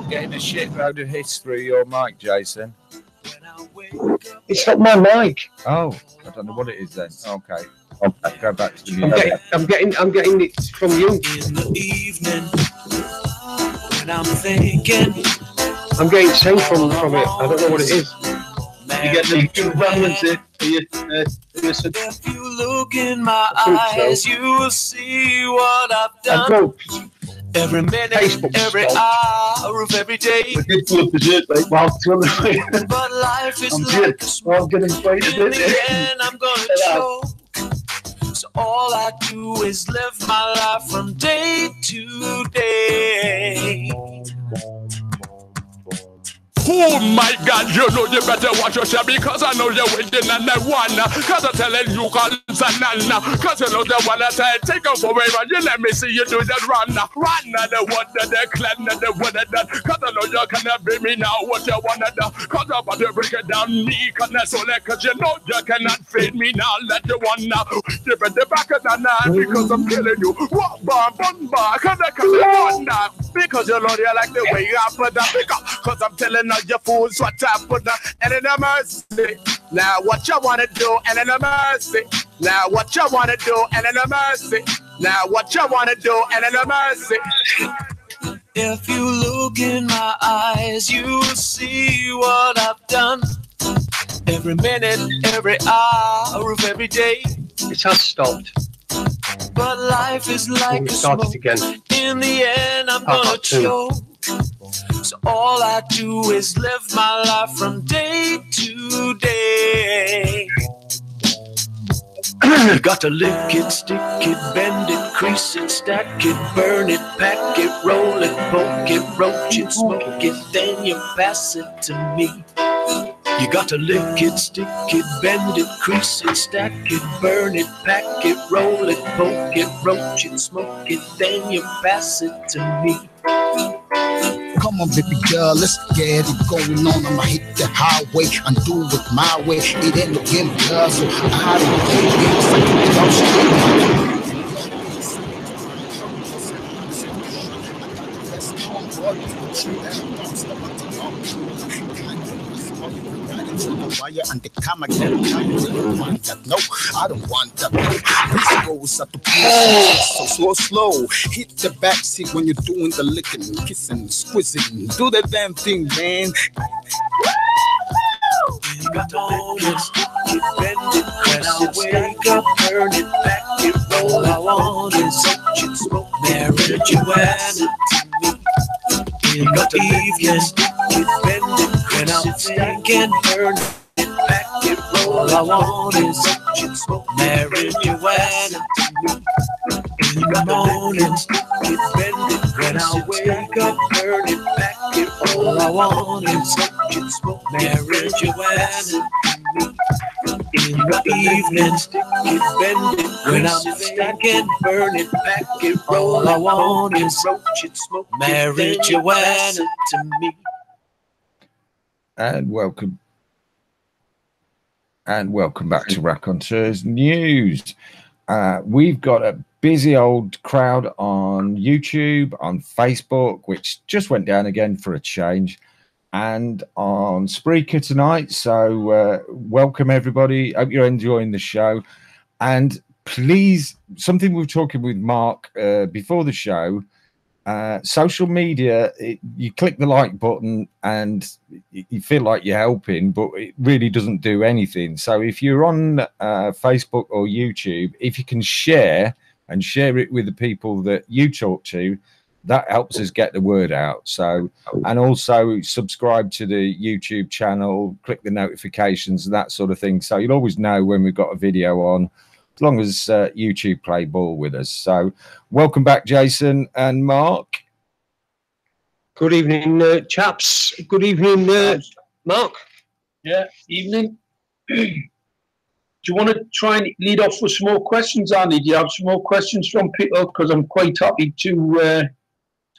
Getting a shitload of history, your mic, Jason. It's not my mic. Oh, I don't know what it is then. Okay, I'll go back to the music. I'm getting it from you. In the evening, And I'm thinking, I'm getting sound from it. I don't know what it is. You get the two remnants here. If you look in my eyes, you will see what I've done. Every minute, every hour of every day. But life is like a smoke. In the end, I'm gonna choke. So all I do is live my life from day to day. Oh my God, you know you better watch yourself because I know you're winning and I won. Cause I'm telling you, cause you know the one that I take over and you let me see you do that run. Run the one that they clan and the one that cause I know you cannot bring me now what you wanna do. Cause I'm about to break it down me cause that's all that cause you know you cannot fade me now. Let you one now. You better back it down now because I'm killing you. What bar, bun bar, cause I can't run now. Because you know you like the way you put that pick up. Cause I'm telling you fools what I put down. And in a mercy. Now what you wanna do and in a mercy. Now what you wanna do and in a mercy. Now what you wanna do and in a mercy. If you look in my eyes, you will see what I've done. Every minute, every hour of every day. It has stopped. But life is like a smoke. Again. In the end, I'm gonna choke. So all I do is live my life from day to day. You got to lick it, stick it, bend it, crease it, stack it, burn it, pack it, roll it, poke it, roach it, smoke it, then you pass it to me. You got to lick it, stick it, bend it, crease it, stack it, burn it, pack it, roll it, poke it, roach it, smoke it, then you pass it to me. Come on, baby girl, let's get it going on. I'ma hit the highway and do it my way. It ain't no game, girl, so I don't and the camera get want that. No, I don't want that. This goes at the so slow. Hit the backseat when you're doing the licking, kissing, squeezing. Do the damn thing, man. You got to lick it, keep bending, press it, stack it, burn it, back it, roll. I want is such it, smoke, marijuana to me. In the evening, keep bending, press it, stack it, burn it. Back it, roll. I want is such it, smoke, marijuana to me. In the morning, keep bending, when I wake up, burn it, back it, roll. I want is such it, smoke, marijuana to me. In the evening, keep bending, when I'm stacking, burn it, back it, roll. I want is such it, smoke, marijuana to me. And welcome back to Raconteurs News. We've got a busy old crowd on YouTube, on Facebook, which just went down again for a change, and on Spreaker tonight. So welcome everybody. Hope you're enjoying the show. And please, something we were talking with Mark before the show, social media, you click the like button and you feel like you're helping, but it really doesn't do anything. So if you're on Facebook or YouTube, if you can share it with the people that you talk to, that helps us get the word out. So, and also subscribe to the YouTube channel, click the notifications, that sort of thing, so you'll always know when we've got a video on, as long as YouTube play ball with us. So welcome back, Jason and Mark. Good evening, chaps. Good evening, Mark. Yeah, evening. Do you want to try and lead off with some more questions, Andy? Do you have some more questions from people? Because I'm quite happy to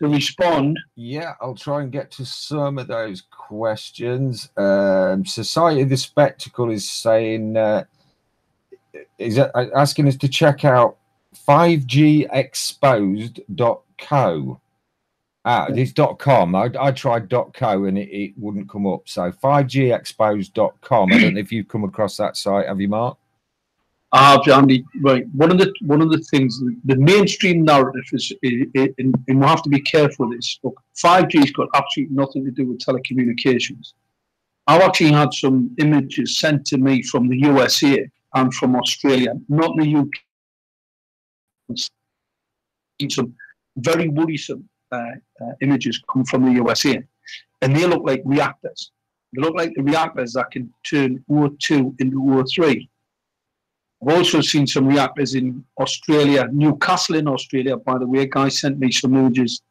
respond. Yeah, I'll try and get to some of those questions. Society of the Spectacle is saying... is asking us to check out 5gexposed.co. It's .com. I tried .co and it wouldn't come up. So 5gexposed.com. I don't know if you've come across that site. Have you, Mark? Andy, right. One of the things, the mainstream narrative is, and we have to be careful with this. Look, 5G's got absolutely nothing to do with telecommunications. I've actually had some images sent to me from the USA and from Australia, not the UK. Some very worrisome images come from the USA, and they look like reactors. They look like the reactors that can turn O2 into O3. I've also seen some reactors in Australia, Newcastle in Australia, by the way. A guy sent me some images.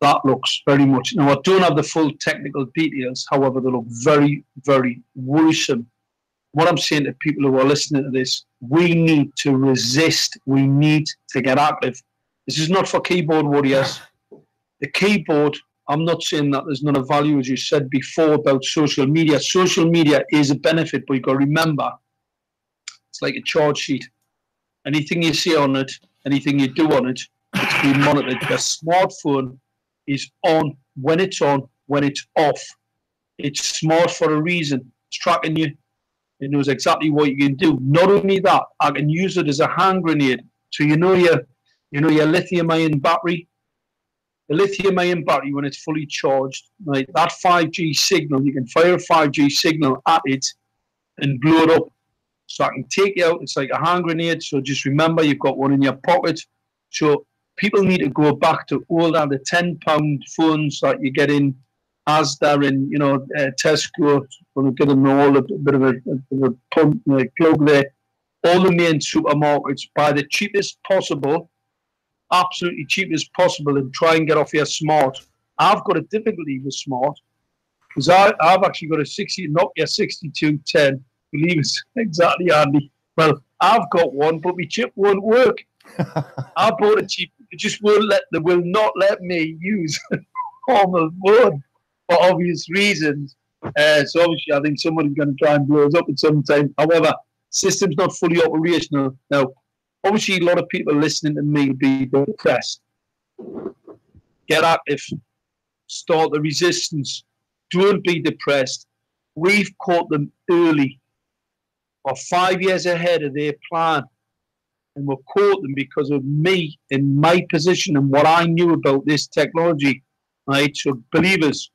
That looks very much... Now, I don't have the full technical details. However, they look very, very worrisome. What I'm saying to people who are listening to this, we need to resist. We need to get active. This is not for keyboard warriors. The keyboard, I'm not saying that there's none of value, as you said before, about social media. Social media is a benefit, but you've got to remember, it's like a charge sheet. Anything you say on it, anything you do on it, it's being monitored. The smartphone is on, when it's off. It's smart for a reason. It's tracking you. It knows exactly what you can do. Not only that, I can use it as a hand grenade. So you know your lithium-ion battery. The lithium-ion battery, when it's fully charged, right, that 5G signal, you can fire a 5G signal at it and blow it up. So I can take you out. It's like a hand grenade. So just remember, you've got one in your pocket. So people need to go back to older, the £10 phones that you get in Asda and, Tesco. We'll get them all a bit of a plug there. All the main supermarkets, buy the cheapest possible, absolutely cheapest possible, and try and get off your smart. I've got a difficulty with smart because I've actually got a Nokia 6210. Believe it, exactly, Andy. Well, I've got one, but my chip won't work. I bought a chip. It just they will not let me use normal phone for obvious reasons. So obviously, I think someone's going to try and blow us up at some time. However, system's not fully operational now. Obviously, a lot of people listening to me will be depressed. Get active. Start the resistance. Don't be depressed. We've caught them early, or 5 years ahead of their plan. And we've caught them because of me in my position and what I knew about this technology. Right? So, believers,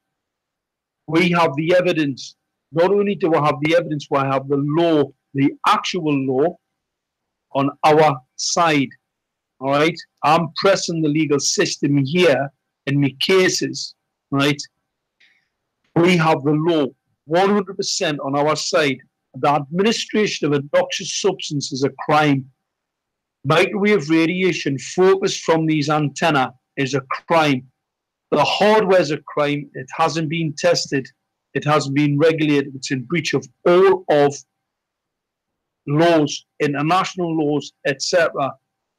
we have the evidence. Not only do I have the evidence, we have the law, the actual law on our side. All right? I'm pressing the legal system here in my cases. Right? We have the law 100% on our side. The administration of a noxious substance is a crime. Microwave radiation focused from these antennae is a crime. The hardware is a crime. It hasn't been tested. It hasn't been regulated. It's in breach of all of laws, international laws, etc.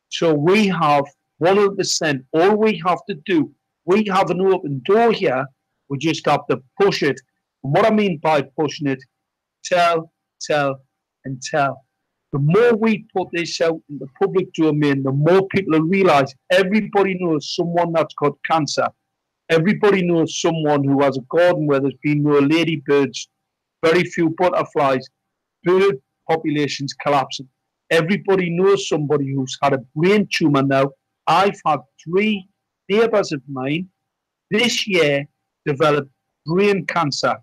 So we have 100%. All we have to do, we have an open door here. We just have to push it. And what I mean by pushing it, tell, and tell. The more we put this out in the public domain, the more people will realize everybody knows someone that's got cancer. Everybody knows someone who has a garden where there's been no ladybirds, very few butterflies, bird populations collapsing. Everybody knows somebody who's had a brain tumor now. I've had 3 neighbors of mine this year develop brain cancer.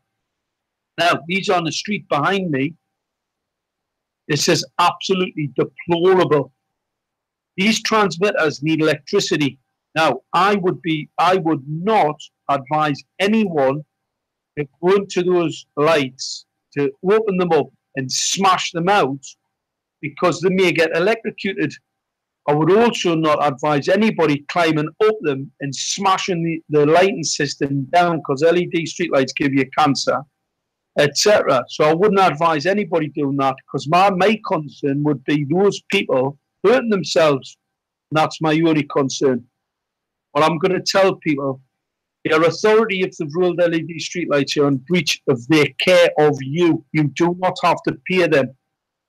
Now, these are on the street behind me. This is absolutely deplorable. These transmitters need electricity. Now, I would not advise anyone to go into those lights, to open them up and smash them out, because they may get electrocuted. I would also not advise anybody climbing up them and smashing the lighting system down, because LED streetlights give you cancer, etc. So I wouldn't advise anybody doing that, because my concern would be those people hurting themselves. And that's my only concern. But I'm going to tell people, your authority, if they've rolled LED streetlights, you're in breach of their care of you. You do not have to pay them.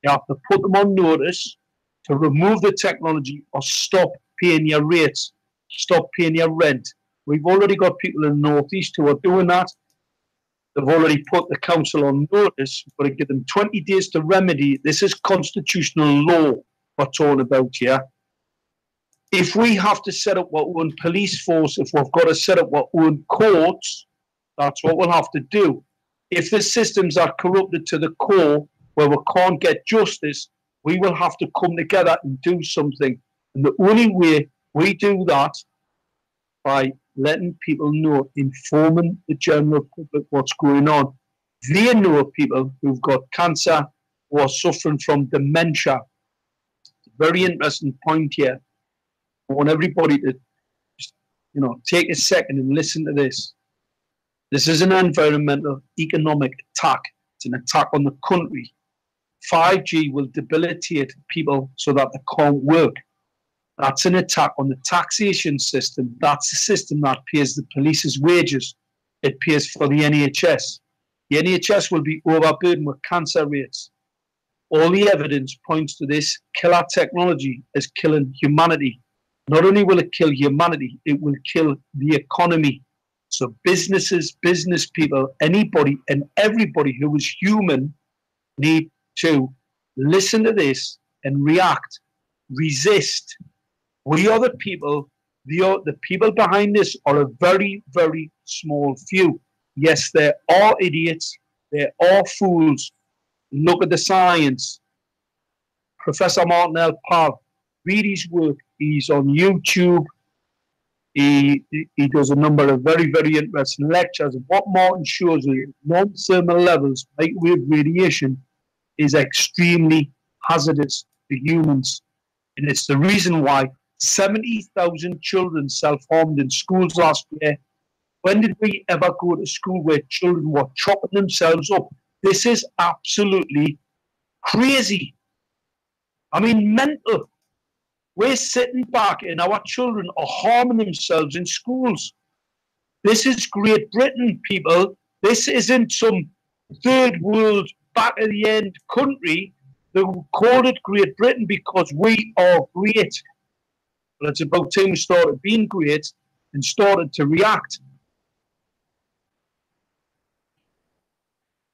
You have to put them on notice to remove the technology or stop paying your rates, stop paying your rent. We've already got people in the Northeast who are doing that. They've already put the council on notice. We've got to give them 20 days to remedy. This is constitutional law we're talking about here. If we have to set up our own police force, if we've got to set up our own courts, that's what we'll have to do. If the systems are corrupted to the core, where we can't get justice, we will have to come together and do something. And the only way we do that by letting people know, informing the general public what's going on. They know people who've got cancer or are suffering from dementia. It's a very interesting point here. I want everybody to just, take a second and listen to this. This is an environmental economic attack. It's an attack on the country. 5G will debilitate people so that they can't work. That's an attack on the taxation system. That's the system that pays the police's wages. It pays for the NHS. The NHS will be overburdened with cancer rates. All the evidence points to this killer technology as killing humanity. Not only will it kill humanity, it will kill the economy. So businesses, business people, anybody and everybody who is human need to listen to this and react, resist. We are the people, the people behind this are a very, very small few. Yes, there are idiots, there are fools. Look at the science. Professor Martin L. Pal, read his work. He's on YouTube. He does a number of very, very interesting lectures. What Martin shows you, non-thermal levels, microwave radiation, is extremely hazardous to humans. And it's the reason why 70,000 children self-harmed in schools last year. When did we ever go to school where children were chopping themselves up? This is absolutely crazy. I mean, mental. We're sitting back and our children are harming themselves in schools. This is Great Britain, people. This isn't some third world, back of the end country. They called it Great Britain because we are great. But it's about time we started being great and started to react.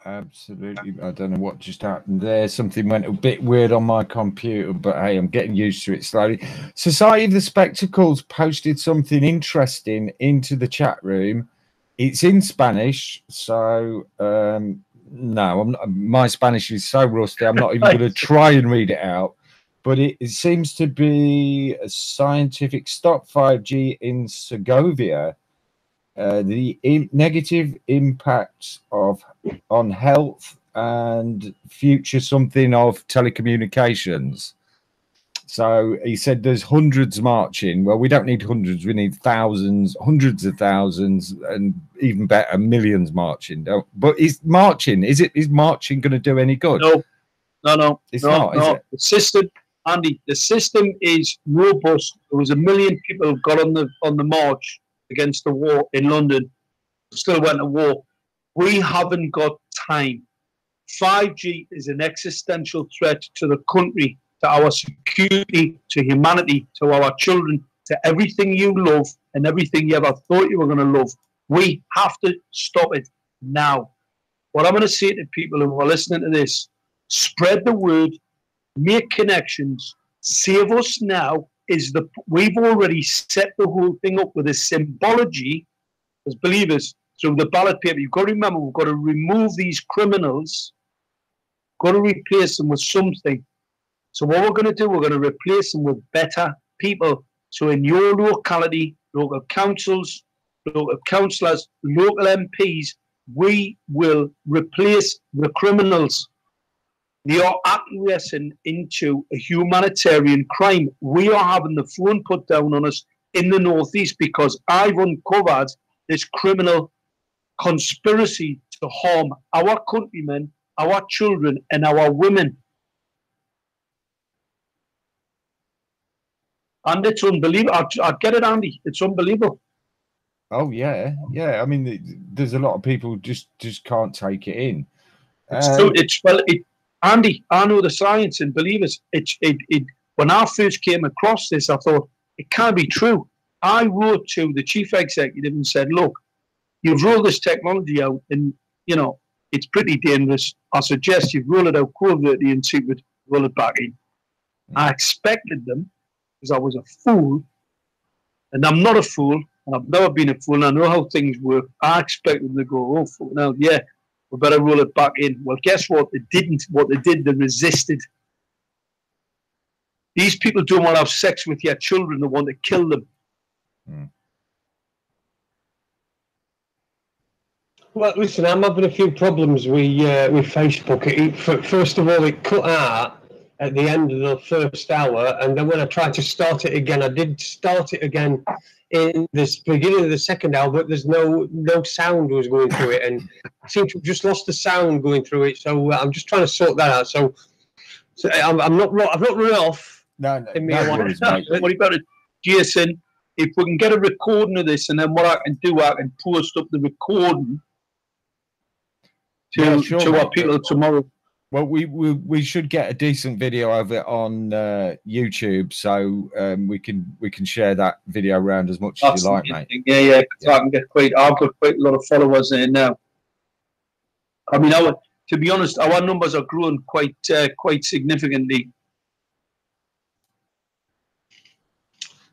Absolutely. I don't know what just happened there. Something went a bit weird on my computer, but hey, I'm getting used to it slowly. Society of the Spectacles posted something interesting into the chat room. It's in Spanish, so no, my Spanish is so rusty, I'm not even going to try and read it out. But it seems to be a scientific stop 5G in Segovia. The negative impacts on health and future something of telecommunications. So he said there's hundreds marching. Well, we don't need hundreds, we need thousands, hundreds of thousands, and even better, millions marching. But is marching going to do any good? No, it's not. Is it? The system, Andy, the system is robust. There was 1 million people got on the march against the war in London, still went to war. We haven't got time. 5G is an existential threat to the country, to our security, to humanity, to our children, to everything you love and everything you ever thought you were going to love. We have to stop it now. What I'm going to say to people who are listening to this, spread the word, make connections, save us now. We've already set the whole thing up with a symbology as believers through the ballot paper. You've got to remember, we've got to remove these criminals, got to replace them with something. So what we're going to do, we're going to replace them with better people. So in your locality, local councils, local councillors, local MPs, we will replace the criminals. They are acquiescing into a humanitarian crime. We are having the phone put down on us in the Northeast because I've uncovered this criminal conspiracy to harm our countrymen, our children, and our women. And it's unbelievable. I get it, Andy. It's unbelievable. Oh, yeah. I mean, there's a lot of people just can't take it in. Andy, I know the science, and believe us, when I first came across this, I thought, it can't be true. I wrote to the chief executive and said, look, you've rolled this technology out, and you know, it's pretty dangerous. I suggest you roll it out covertly and see if it roll it back in. I expected them, because I was a fool, and I'm not a fool, and I've never been a fool, and I know how things work. I expected them to go, oh, fuck, now, yeah, we better roll it back in. Well, guess what? They didn't. What they did, they resisted. These people don't want to have sex with your children. They want to kill them. Well, listen, I'm having a few problems with Facebook. First of all, it cut out at the end of the first hour, and then when I tried to start it again, I did start it again in the beginning of the second hour, but there's no sound was going through it, and I seem to have just lost the sound going through it. So I'm just trying to sort that out. So I've not run off. No worries, mate. What about it, Jason? If we can get a recording of this, and then what I can do, I can post up the recording to our people tomorrow. Well, we should get a decent video of it on YouTube, so we can share that video around as much as you like, mate. Yeah. I can get I've got quite a lot of followers there now. I mean, to be honest, our numbers are growing quite significantly.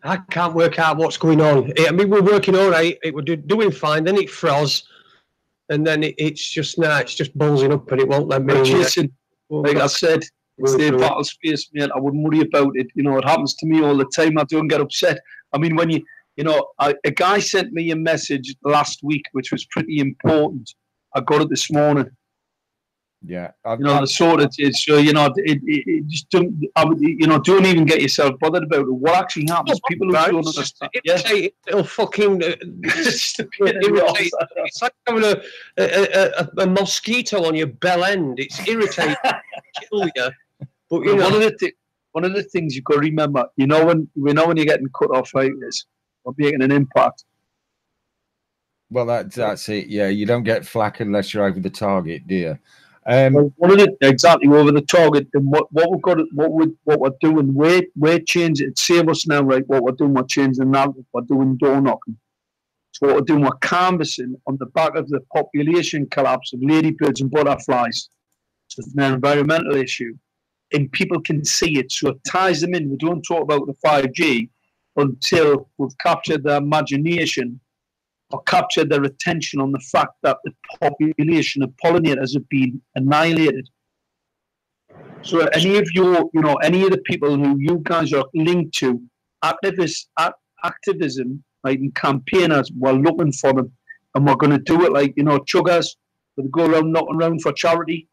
I can't work out what's going on. I mean, we're working all right. We're doing fine. Then it froze. And then it's just buzzing up, and it won't let me. Jason, like I said, it's their battle space, mate. I wouldn't worry about it. You know, it happens to me all the time. I don't get upset. I mean, when a guy sent me a message last week, which was pretty important. I got it this morning. Yeah, the sort it is. So it just don't even get yourself bothered about it. What actually happens? People who don't understand. It'll fucking. It's like having a mosquito on your bell end. It's irritating, kill you. But one of the things you've got to remember, when you're getting cut off like this, or making an impact. Well, that's it. Yeah, you don't get flack unless you're over the target, do you? Exactly over the target, and what we're doing, we're changing it. Save us now, right? What we're doing, we're changing that. We're doing door knocking. So what we're doing, we're canvassing on the back of the population collapse of ladybirds and butterflies. So it's an environmental issue, and people can see it, so it ties them in. We don't talk about the 5G until we've captured their imagination or captured their attention on the fact that the population of pollinators have been annihilated. So any of any of the people who you guys are linked to, activism, right, and campaigners, we're looking for them. And we're going to do it like, chuggers, they go around knocking around for charity.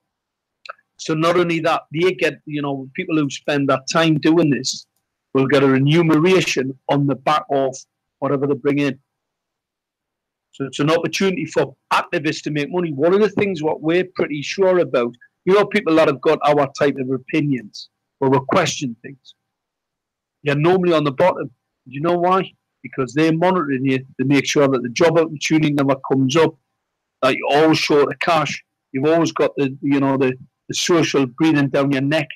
So not only that, they get, people who spend that time doing this will get a remuneration on the back of whatever they bring in. So it's an opportunity for activists to make money. One of the things what we're pretty sure about, people that have got our type of opinions, where we question things, you're normally on the bottom. Do you know why? Because they're monitoring you to make sure that the job opportunity never comes up, that you're always short of cash. You've always got the social breathing down your neck.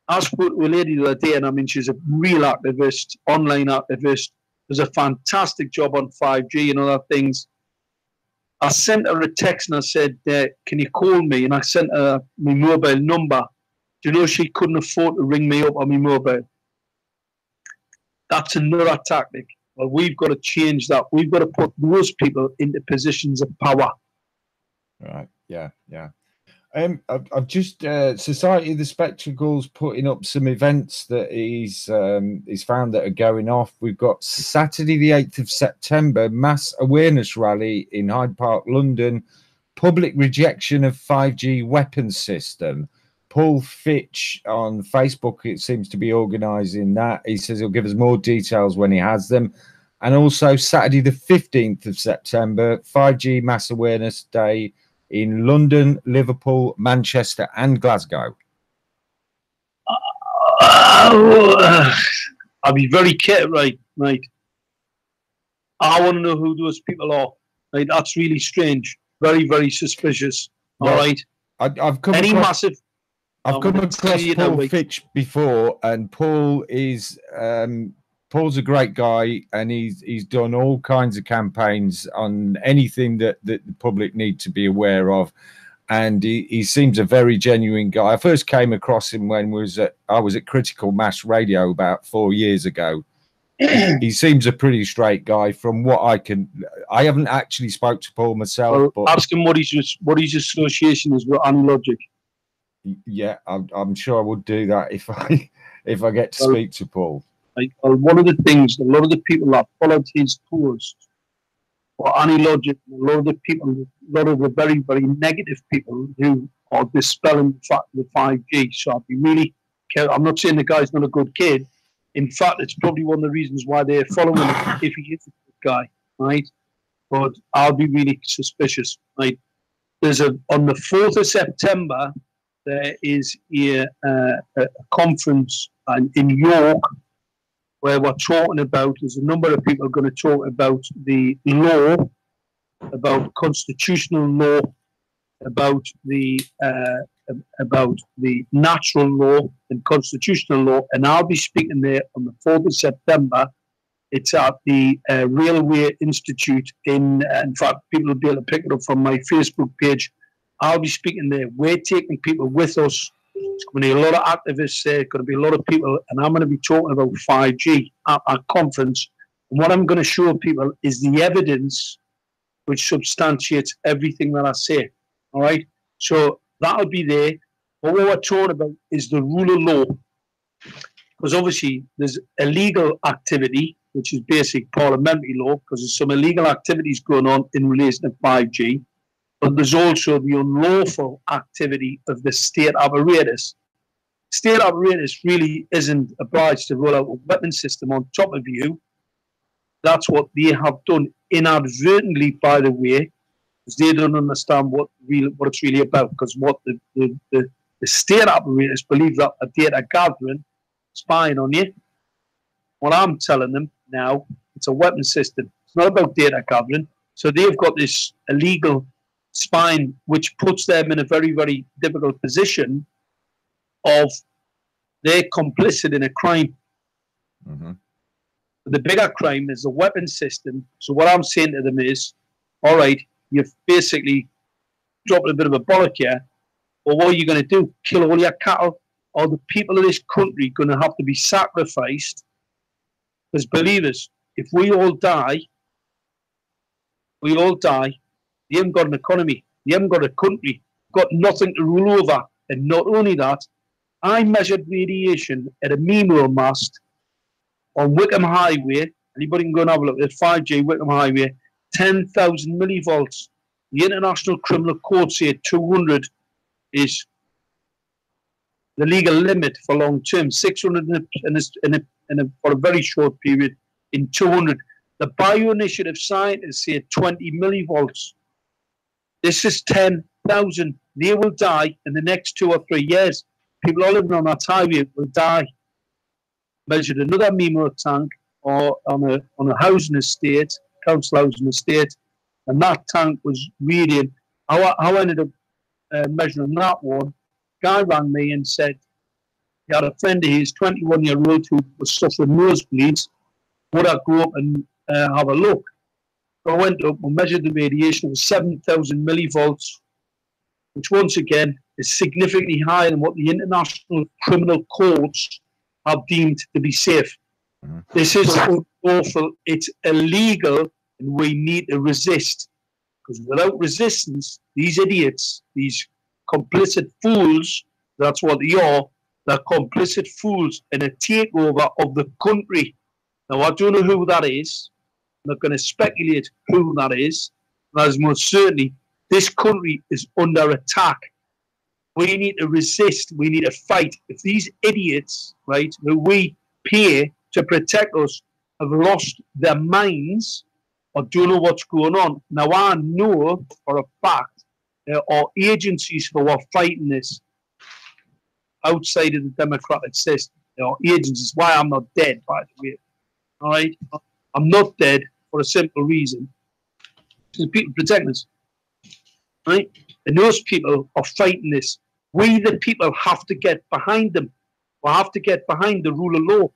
I spoke to a lady the other day, and I mean, she's a real activist, online activist. Does a fantastic job on 5G and other things. I sent her a text and I said, can you call me? And I sent her my mobile number. Do you know she couldn't afford to ring me up on my mobile? That's another tactic. Well, we've got to change that. We've got to put those people into positions of power. Right. Yeah. I've just Society of the Spectacles putting up some events that he's found that are going off. We've got Saturday the 8th of September, mass awareness rally in Hyde Park, London, public rejection of 5G weapons system. Paul Fitch on Facebook, it seems to be organising that. He says he'll give us more details when he has them. And also Saturday the 15th of September, 5G mass awareness day in London, Liverpool, Manchester, and Glasgow. I'll be very careful, right? I want to know who those people are. Right? That's really strange. Very, very suspicious. All right. I've come across Paul Fitch before, and Paul Paul's a great guy, and he's done all kinds of campaigns on anything that the public need to be aware of. And he seems a very genuine guy. I first came across him when I was at Critical Mass Radio about 4 years ago. He seems a pretty straight guy from what I haven't actually spoke to Paul myself. Well, but ask him what his association is with Analogical. Yeah, I'm sure I would do that if I get to speak to Paul. One of the things, a lot of the people that followed his post or Analogical, a lot of the very, very negative people who are dispelling the 5G. So I'd be really careful. I'm not saying the guy's not a good kid. In fact, it's probably one of the reasons why they're following him, if he is a good guy, right? But I'll be really suspicious, right? On the 4th of September, there is a conference in York where we're talking about, there's a number of people going to talk about the law, about constitutional law, about the natural law and constitutional law, and I'll be speaking there on the 4th of September. It's at the Railway Institute in fact, people will be able to pick it up from my Facebook page. I'll be speaking there. We're taking people with us. There's going to be a lot of activists there, going to be a lot of people, and I'm going to be talking about 5G at our conference. And what I'm going to show people is the evidence which substantiates everything that I say. All right? So that'll be there. But what we're talking about is the rule of law. Because obviously there's illegal activity, which is basic parliamentary law, because there's some illegal activities going on in relation to 5G. But there's also the unlawful activity of the state apparatus. State apparatus really isn't obliged to roll out a weapon system on top of you. That's what they have done inadvertently, by the way, because they don't understand what it's really about. Because what the state apparatus believe that a data gathering, spying on you. What I'm telling them now, it's a weapon system. It's not about data gathering. So they've got this illegal spine, which puts them in a very, very difficult position of they're complicit in a crime. Mm-hmm. The bigger crime is the weapon system. So what I'm saying to them is, all right, you've basically dropped a bit of a bollock here, but what are you going to do? Kill all your cattle? Or the people of this country going to have to be sacrificed? Because believe us, if we all die, they haven't got an economy. They haven't got a country. Got nothing to rule over. And not only that, I measured radiation at a MEMO mast on Wickham Highway. Anybody can go and have a look at 5G Wickham Highway. 10,000 millivolts. The International Criminal Code said 200 is the legal limit for long term. 600 for a very short period in 200. The bioinitiative scientists say 20 millivolts. This is 10,000. They will die in the next 2 or 3 years. People all living on that highway will die. Measured another MEMO tank or on a housing estate, council housing estate, and that tank was reading. I ended up measuring that one. Guy rang me and said he had a friend of his, 21-year-old, who was suffering nosebleeds. Would I go up and have a look? I went up and measured the radiation. It was 7,000 millivolts, which once again is significantly higher than what the international criminal courts have deemed to be safe. Mm-hmm. This is awful. It's illegal, and we need to resist. Because without resistance, these idiots, these complicit fools, that's what they are, they're complicit fools in a takeover of the country. Now, I don't know who that is. I'm not going to speculate who that is. As most certainly, this country is under attack. We need to resist. We need to fight. If these idiots, right, who we pay to protect us, have lost their minds or don't know what's going on. Now, I know for a fact there are agencies who are fighting this outside of the democratic system. There are agencies. Why I'm not dead, by the way. All right? I'm not dead for a simple reason. The people protecting us. Right? And those people are fighting this. We, the people, have to get behind them. We have to get behind the rule of law.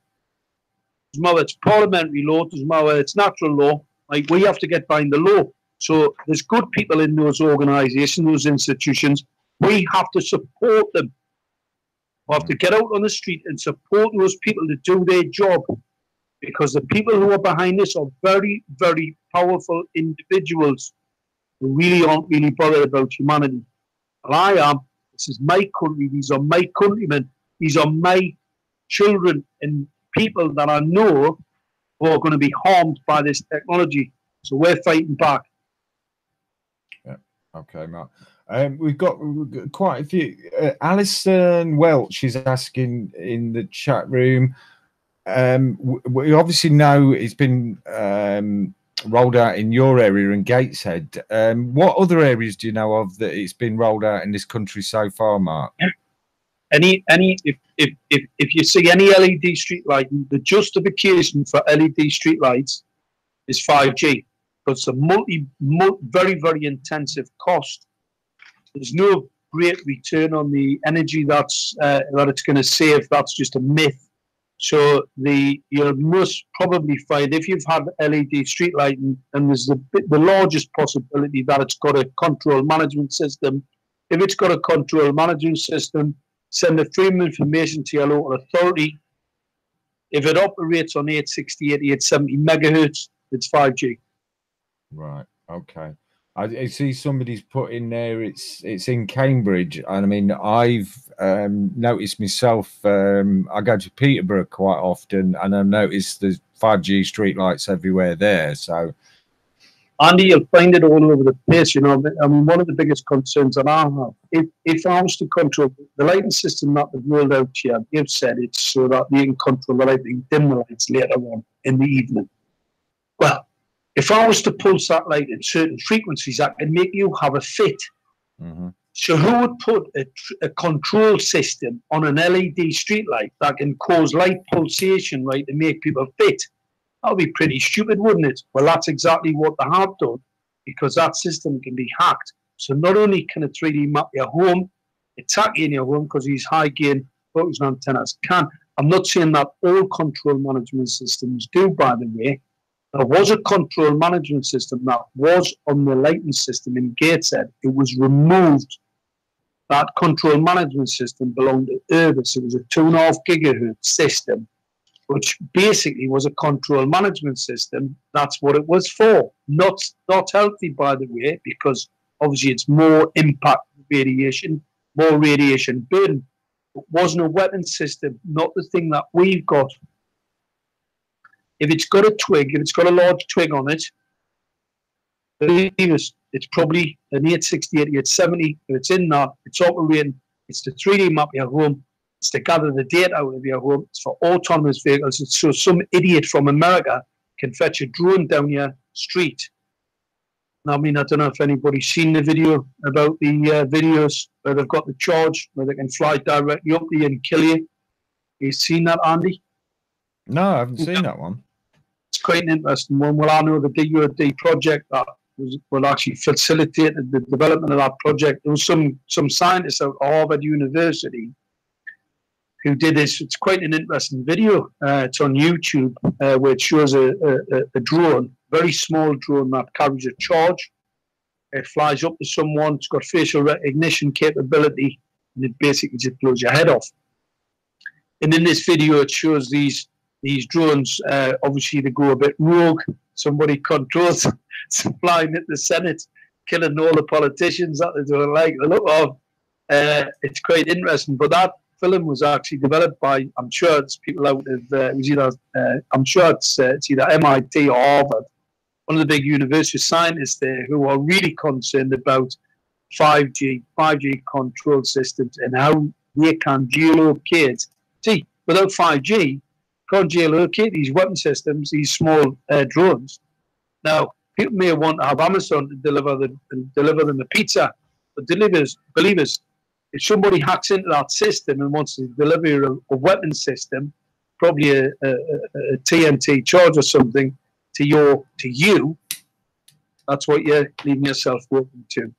doesn't matter it's parliamentary law, doesn't matter it's natural law, like we have to get behind the law. So there's good people in those organisations, those institutions. We have to support them. We have to get out on the street and support those people to do their job, because the people who are behind this are very, very powerful individuals who really aren't really bothered about humanity. And I am. This is my country. These are my countrymen. These are my children and people that I know who are going to be harmed by this technology. So we're fighting back. Yeah. Okay, Mark. We've got quite a few. Alison Welch is asking in the chat room. We obviously know it's been rolled out in your area in Gateshead. What other areas do you know of that it's been rolled out in this country so far, Mark? If you see any LED street light, the justification for LED street lights is 5G, because it's a very, very intensive cost. There's no great return on the energy that it's going to save. That's just a myth. So you must probably find, if you've had LED street lighting, and there's the largest possibility that it's got a control management system. If it's got a control management system, send a freedom of information to your local authority. If it operates on 860, 870 megahertz, it's 5G. Right. Okay. I see somebody's put in there. It's in Cambridge, and I mean I've noticed myself. I go to Peterborough quite often, and I've noticed there's 5G streetlights everywhere there. So, Andy, you'll find it all over the place. You know, I mean, one of the biggest concerns that I have, if I was to control the lighting system that they've rolled out here, they've said it's so that you can control the lighting, dim the lights later on in the evening. Well, if I was to pulse that light at certain frequencies, that can make you have a fit. Mm-hmm. So who would put a control system on an LED street light that can cause light pulsation, right, to make people fit? That would be pretty stupid, wouldn't it? Well, that's exactly what they have done, because that system can be hacked. So not only can it 3D map your home, attack you in your home because these high-gain focus antennas can. I'm not saying that all control management systems do, by the way. There was a control management system that was on the lighting system in Gateshead. It was removed. That control management system belonged to Urbis. It was a 2.5 gigahertz system, which basically was a control management system. That's what it was for. Not healthy, by the way, because obviously it's more impact radiation, more radiation burden. It wasn't a weapon system, not the thing that we've got. If it's got a twig, if it's got a large twig on it, it's probably an 860, 870. If it's in that, it's operating. It's to 3D map your home. It's to gather the data out of your home. It's for autonomous vehicles. It's so some idiot from America can fetch a drone down your street. Now, I mean, I don't know if anybody's seen the video about the videos where they've got the charge, where they can fly directly up to you and kill you. You seen that, Andy? No, I haven't seen that one. It's quite an interesting one. Well, I know the DUOD project that actually facilitated the development of that project. There was some scientists out at Harvard University who did this. It's quite an interesting video. It's on YouTube, where it shows a drone, very small drone that carries a charge. It flies up to someone. It's got facial recognition capability, and it basically just blows your head off. And in this video, it shows these drones, obviously they go a bit rogue. Somebody controls flying at the Senate, killing all the politicians that they don't like the look of. It's quite interesting. But that film was actually developed by, I'm sure it's people out of, I'm sure it's either MIT or Harvard, one of the big university scientists there who are really concerned about 5G control systems and how they can geolocate. See, without 5G, can't geolocate these weapon systems, these small drones. Now, people may want to have Amazon to deliver them a pizza, but believers, if somebody hacks into that system and wants to deliver a weapon system, probably a TNT charge or something to you, that's what you're leaving yourself open to.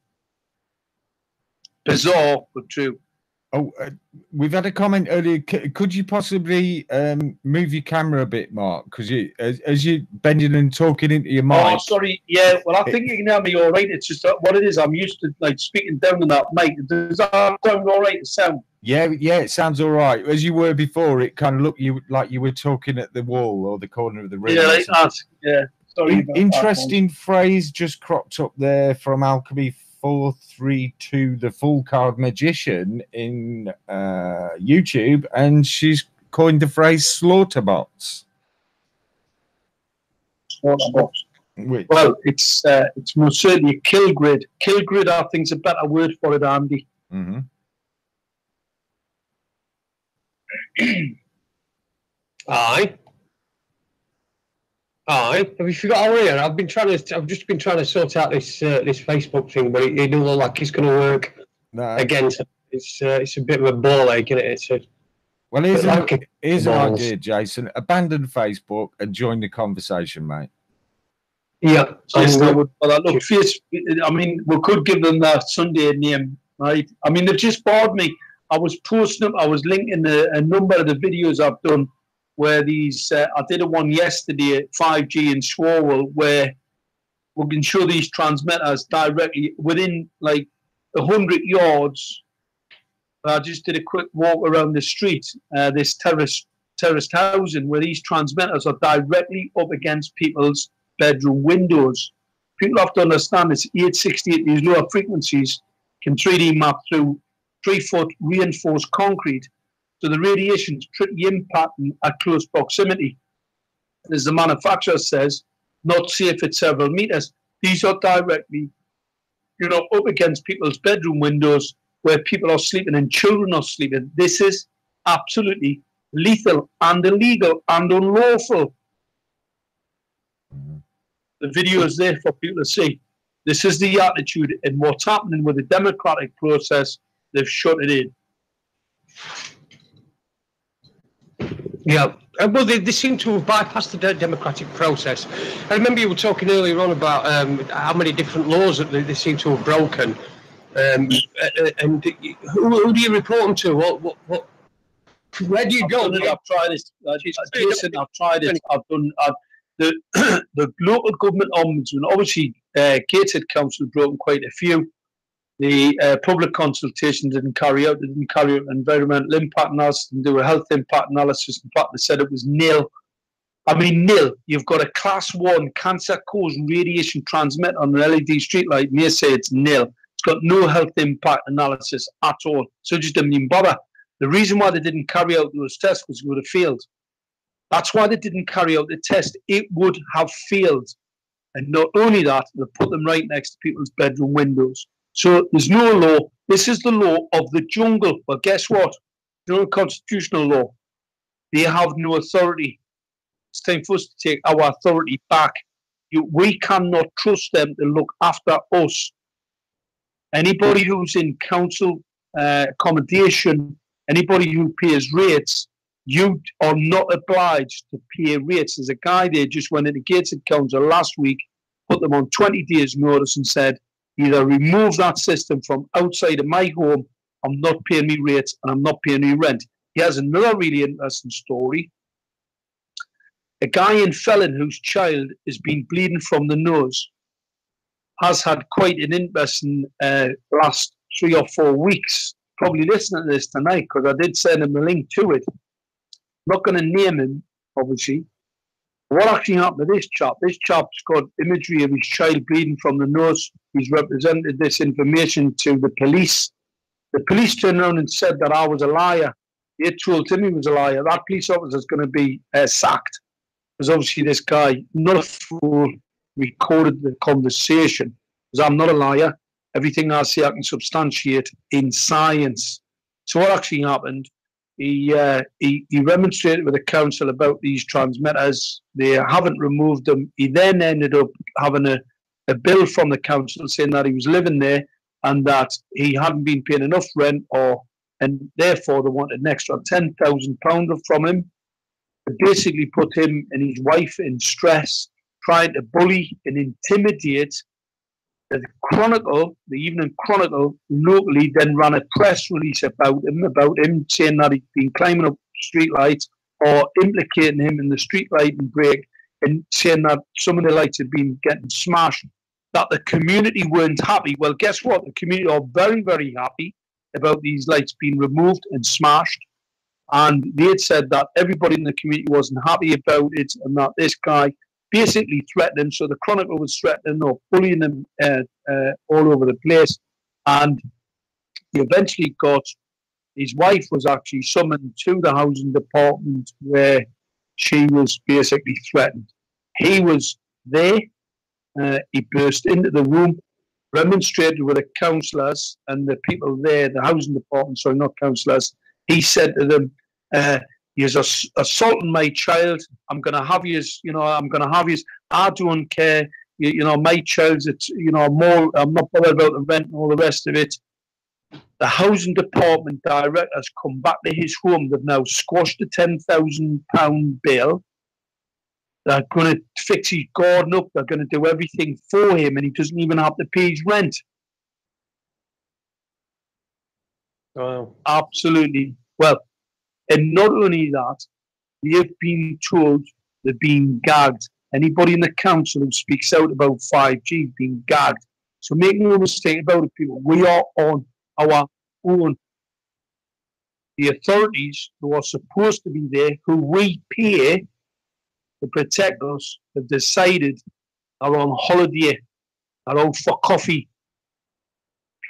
Bizarre, but true. Oh, we've had a comment earlier. Could you possibly move your camera a bit, Mark? Because as you're bending and talking into your mic. Oh, sorry. Yeah, well, I think you can hear me all right. It's just what it is. I'm used to like speaking down in that mic. Does that sound all right? The sound? Yeah, it sounds all right. As you were before, it kind of looked like you were talking at the wall or the corner of the room. Yeah, like that. Yeah. Sorry. Interesting phrase just cropped up there from Alchemy 432, the full card magician in YouTube, and she's coined the phrase slaughterbots. Slaughterbots. Well, it's most certainly a kill grid. Kill grid, I think, is a better word for it, Andy. Mm-hmm. Aye. Have you forgot how we're here? I've just been trying to sort out this Facebook thing, but it doesn't look like it's going to work. No. Again, it's a bit of a ball ache, isn't it? Well, here's an idea, Jason. Abandon Facebook and join the conversation, mate. Yeah. I mean, we could give them that Sunday name, right? I mean, they've just bored me. I was posting them. I was linking a number of the videos I've done where these, I did a one yesterday at 5G in Swalwell where we can show these transmitters directly within like 100 yards. I just did a quick walk around the street, this terraced housing where these transmitters are directly up against people's bedroom windows. People have to understand this 868, these lower frequencies can 3D map through 3-foot reinforced concrete. So the radiation is pretty impacting at close proximity. As the manufacturer says, not safe at several meters. These are directly, up against people's bedroom windows where people are sleeping and children are sleeping. This is absolutely lethal and illegal and unlawful. The video is there for people to see. This is the attitude, and what's happening with the democratic process, they've shut it in. Yeah, well, they seem to have bypassed the democratic process. I remember you were talking earlier on about how many different laws that they seem to have broken. And who do you report them to? What? Where do you go? I've tried this, Jason. I've tried it. I've done the local government ombudsman. Obviously, Gateshead Council broken quite a few. The public consultation didn't carry out. They didn't carry out environmental impact analysis. Didn't do a health impact analysis. In fact, they said it was nil. I mean, nil. You've got a class 1 cancer-causing radiation transmitter on an LED streetlight, and they say it's nil. It's got no health impact analysis at all. So it just didn't even bother. The reason why they didn't carry out those tests was it would have failed. That's why they didn't carry out the test. It would have failed. And not only that, they put them right next to people's bedroom windows. So there's no law. This is the law of the jungle. But guess what? No constitutional law. They have no authority. It's time for us to take our authority back. We cannot trust them to look after us. Anybody who's in council accommodation, anybody who pays rates, you are not obliged to pay rates. There's a guy there just went into Gateshead Council last week, put them on 20 days notice and said, either remove that system from outside of my home, I'm not paying me rates and I'm not paying me rent. He has another really interesting story. A guy in Felon whose child has been bleeding from the nose has had quite an interesting last 3 or 4 weeks. Probably listening to this tonight because I did send him a link to it. I'm not going to name him, obviously. What actually happened to this chap? This chap's got imagery of his child bleeding from the nose. He's represented this information to the police. The police turned around and said that I was a liar. They told him he was a liar. That police officer is going to be sacked. Because obviously this guy, not a fool, recorded the conversation. Because I'm not a liar. Everything I say I can substantiate in science. So what actually happened? He remonstrated with the council about these transmitters. They haven't removed them. He then ended up having a bill from the council saying that he was living there and that he hadn't been paying enough rent, and therefore they wanted an extra £10,000 from him. They basically put him and his wife in stress, trying to bully and intimidate The Chronicle, the Evening Chronicle, locally then ran a press release about him saying that he'd been climbing up streetlights or implicating him in the street lighting break and saying that some of the lights had been getting smashed, that the community weren't happy. Well, guess what? The community are very, very happy about these lights being removed and smashed. And they had said that everybody in the community wasn't happy about it and that this guy basically threatened. So the Chronicle was threatening or bullying them all over the place. And he eventually got, his wife was actually summoned to the housing department where she was basically threatened. He was there. He burst into the room, remonstrated with the councillors and the people there, the housing department, sorry, not councillors. He said to them, "You're assaulting my child. I'm going to have you, I'm going to have you. I don't care. My child's, more, I'm not bothered about the rent and all the rest of it." The housing department directors come back to his home. They've now squashed the £10,000 bill. They're going to fix his garden up. They're going to do everything for him, and he doesn't even have to pay his rent. Wow. Absolutely. Well, and not only that, they've been told they're being gagged. Anybody in the council who speaks out about 5G is being gagged. So make no mistake about it, people. We are on our own. The authorities who are supposed to be there, who we pay to protect us, have decided are on holiday, are out for coffee.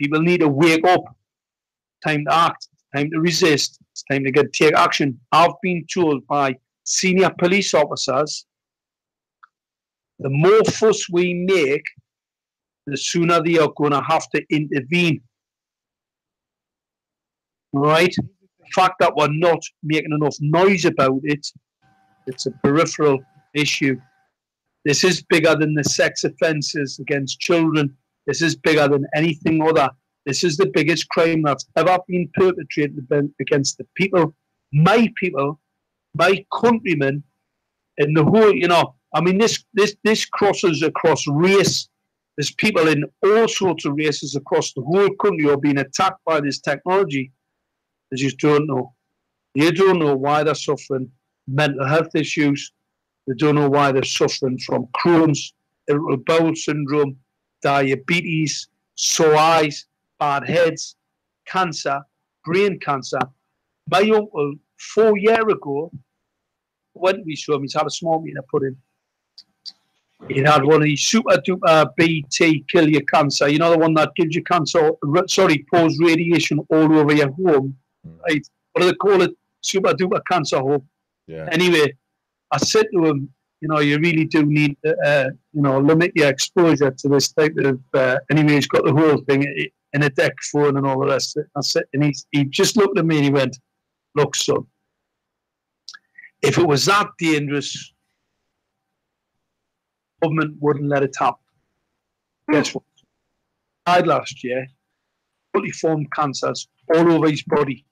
People need to wake up. Time to act, time to resist, it's time to take action. I've been told by senior police officers, the more fuss we make, the sooner they are going to have to intervene. Right? The fact that we're not making enough noise about it, it's a peripheral issue. This is bigger than the sex offences against children. This is bigger than anything other. This is the biggest crime that's ever been perpetrated against the people, my countrymen, and the whole, I mean, this crosses across race. There's people in all sorts of races across the whole country who are being attacked by this technology. They just don't know. They don't know why they're suffering mental health issues. They don't know why they're suffering from Crohn's, irritable bowel syndrome, diabetes, sore eyes, bad heads, cancer, brain cancer. My uncle, 4 years ago, when we saw him, he's had a small meter put in. He had one of these super duper BT kill your cancer, the one that gives you cancer, pours radiation all over your home. Right? What do they call it? Super duper cancer home. Yeah. Anyway, I said to him, you really do need to, limit your exposure to this type of, anyway, he's got the whole thing in a deck phone and all the rest of it. I said, and he just looked at me and he went, "Look, son, if it was that dangerous, government wouldn't let it happen." Guess what? He died last year, multiform cancers all over his body.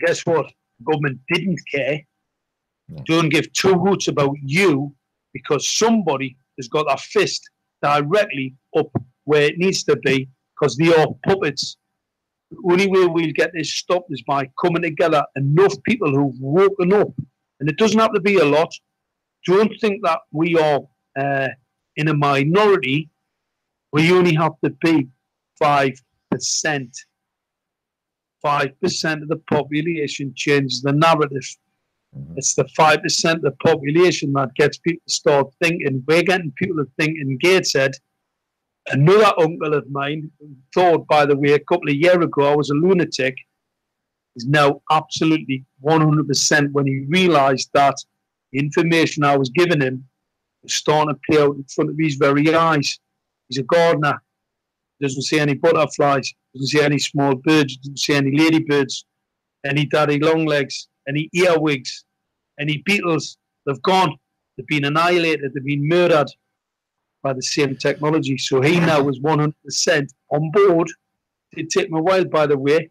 Guess what? The government didn't care. Don't give two hoots about you because somebody has got their fist directly up where it needs to be because they are puppets. The only way we'll get this stopped is by coming together, enough people who've woken up, and it doesn't have to be a lot. Don't think that we are in a minority. We only have to be 5%. 5% of the population changes the narrative. It's the 5% of the population that gets people to start thinking. We're getting people to think in Gateshead. Another uncle of mine thought, by the way, a couple of years ago I was a lunatic, is now absolutely 100% when he realised that the information I was giving him was starting to play out in front of his very eyes. He's a gardener. Doesn't see any butterflies, doesn't see any small birds, doesn't see any ladybirds, any daddy long legs, any earwigs, any beetles. They've gone. They've been annihilated. They've been murdered by the same technology. So he now is 100% on board. It took him a while, by the way.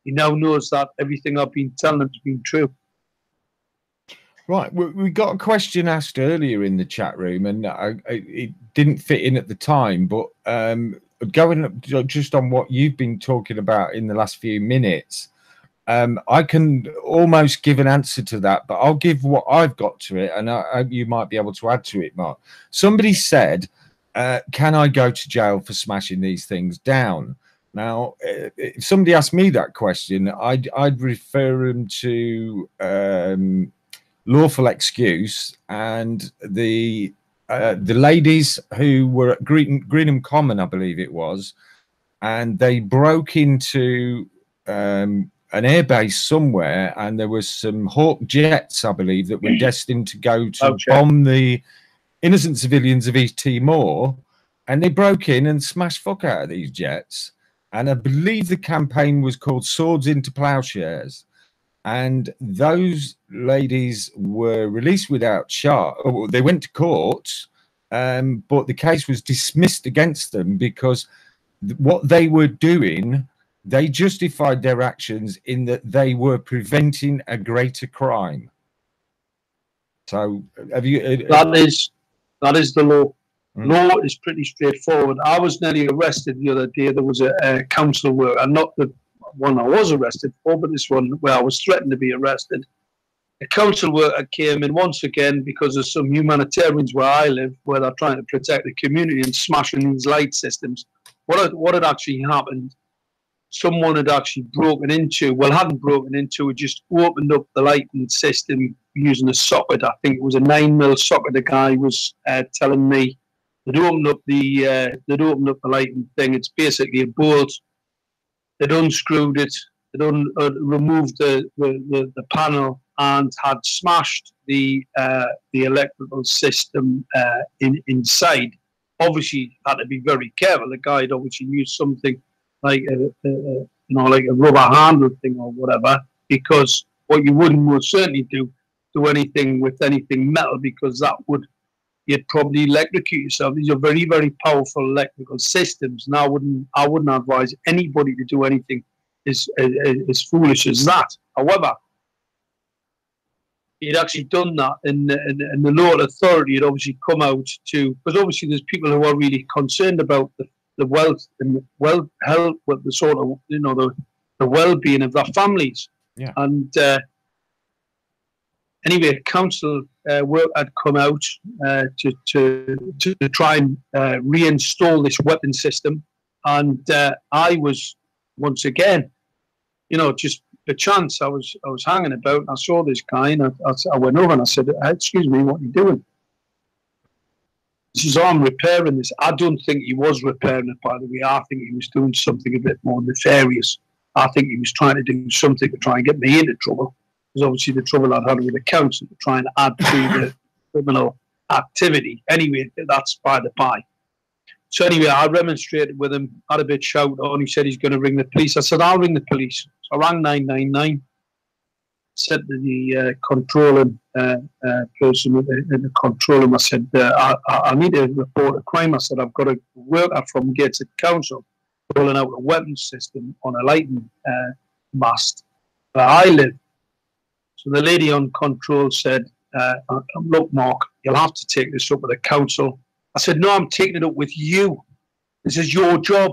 He now knows that everything I've been telling him has been true. Right, we got a question asked earlier in the chat room, and it didn't fit in at the time, but going just on what you've been talking about in the last few minutes, I can almost give an answer to that, but I'll give what I've got to it, and I hope you might be able to add to it, Mark. Somebody said, can I go to jail for smashing these things down? Now, if somebody asked me that question, I'd refer them to lawful excuse, and the ladies who were at Greenham Common, I believe it was, and they broke into an airbase somewhere, and there was some Hawk jets, I believe, that were destined to go to bomb the innocent civilians of East Timor, and they broke in and smashed fuck out of these jets. And I believe the campaign was called Swords into Plowshares. And those ladies were released without charge. They went to court, but the case was dismissed against them because what they were doing, they justified their actions in that they were preventing a greater crime. So, have you? That is the law. Law is pretty straightforward. I was nearly arrested the other day. There was a council worker, not the one I was arrested for, but this one where I was threatened to be arrested. A council worker came in once again because of some humanitarians where I live, where they're trying to protect the community and smashing these light systems. What had actually happened? Someone had actually broken into, well, hadn't broken into, it just opened up the lighting system using a socket. I think it was a 9mm socket. The guy was telling me they'd opened up the lighting thing. It's basically a bolt. They'd unscrewed it. They'd removed the panel and had smashed the electrical system inside. Obviously, had to be very careful. The guy had obviously used something like like a rubber handle thing or whatever, because what you wouldn't most certainly do anything with anything metal, because that would, you'd probably electrocute yourself. These are very, very powerful electrical systems, and I wouldn't advise anybody to do anything as foolish as that. However, he'd actually done that, and the local authority had obviously come out to, because obviously there's people who are really concerned about the wealth and health, with the sort of, the well-being of their families. Yeah. And anyway, council work had come out to try and reinstall this weapon system, and I was once again, just a chance. I was hanging about, and I saw this guy, and I went over and I said, "Excuse me, what are you doing?" He says, "Oh, I'm repairing this." I don't think he was repairing it, by the way. I think he was doing something a bit more nefarious. I think he was trying to do something to try and get me into trouble. Because obviously the trouble I'd had with the council to try and add to the criminal activity. Anyway, that's by the by. So anyway, I remonstrated with him, had a bit shout on. He said he's going to ring the police. I said, "I'll ring the police." So I rang 999. Said to the controlling person in the control room, I said, I need to report a crime. I said, "I've got a worker from Gateshead Council rolling out a weapons system on a lighting mast where I live." So the lady on control said, "Look, Mark, you'll have to take this up with the council." I said, "No, I'm taking it up with you. This is your job.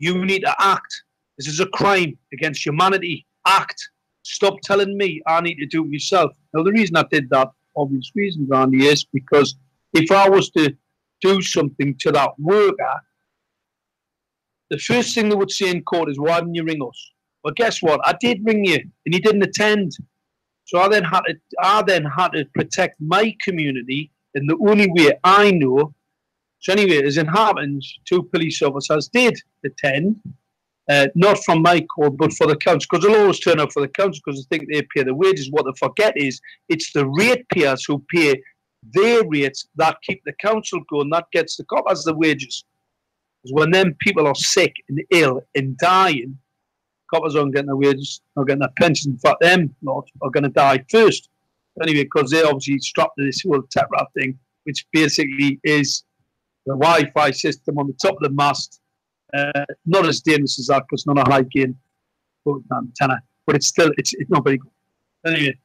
You need to act. This is a crime against humanity. Act. Stop telling me I need to do it myself." Now, the reason I did that, obvious reasons, Andy, is because if I was to do something to that worker, the first thing they would say in court is, "Why didn't you ring us?" Well, guess what? I did ring you, and you didn't attend. So I then had to protect my community in the only way I know. So anyway, as it happens, 2 police officers did attend. Not from my court, but for the council, because they'll always turn up for the council because they think they pay the wages. What they forget is it's the ratepayers who pay their rates that keep the council going. That gets the coppers the wages. Because when them people are sick and ill and dying, coppers aren't getting their wages, not getting their pensions. In fact, them lot are going to die first. Anyway, because they're obviously strapped to this whole TETRA thing, which basically is the Wi-Fi system on the top of the mast. Not as dangerous as that, because it's not a high gain antenna, but it's still it's not very good. Anyway,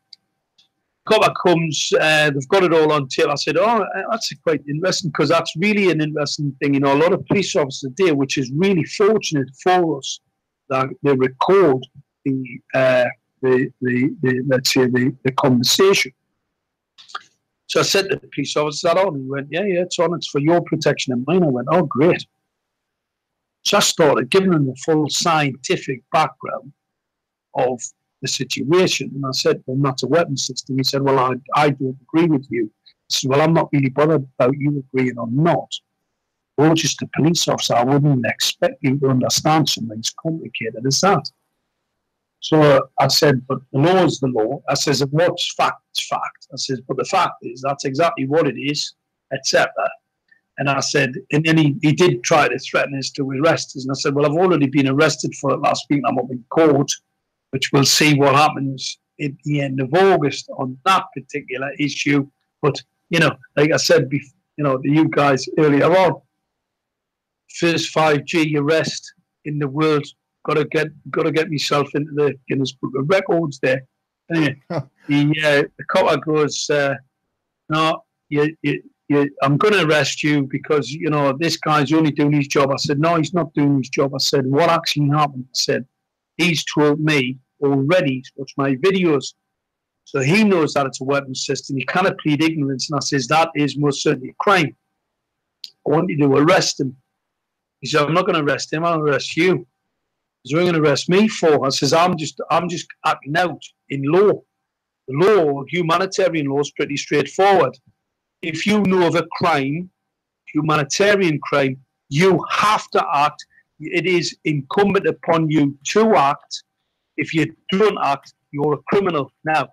copper comes, they've got it all on tape. I said, oh, that's quite interesting, because that's really an interesting thing. You know, a lot of police officers do, which is really fortunate for us, that they record the let's say the conversation. So I said to the police officer, "Is that on?" And he went, yeah, it's on. It's for your protection and mine. I went, oh, great. So I started giving him the full scientific background of the situation. And I said, well, that's a weapon system. He said, well, I don't agree with you. I said, well, I'm not really bothered about you agreeing or not. You're just a police officer. I wouldn't expect you to understand something as complicated as that. So I said, but the law is the law. I says, if what's fact is fact. I says, but the fact is that's exactly what it is, etc. And I said, and then he did try to threaten us to arrest us. And I said, well, I've already been arrested for it last week. I'm up in court, which we'll see what happens at the end of August on that particular issue. But, you know, like I said, to you guys earlier on, first 5G arrest in the world. Got to get myself into the Guinness Book of Records there. Anyway, the copper goes, no, I'm going to arrest you because, you know, this guy's only doing his job. I said, no, he's not doing his job. I said, what actually happened? I said, he's told me already to watch my videos. So he knows that it's a weapons system. He cannot plead ignorance. And I says, that is most certainly a crime. I want you to arrest him. He said, I'm not going to arrest him. I'll arrest you. He's going to arrest me for. I says, I'm just acting out in law. The law, humanitarian law, is pretty straightforward. If you know of a crime, humanitarian crime, you have to act. It is incumbent upon you to act. If you don't act, you're a criminal. Now,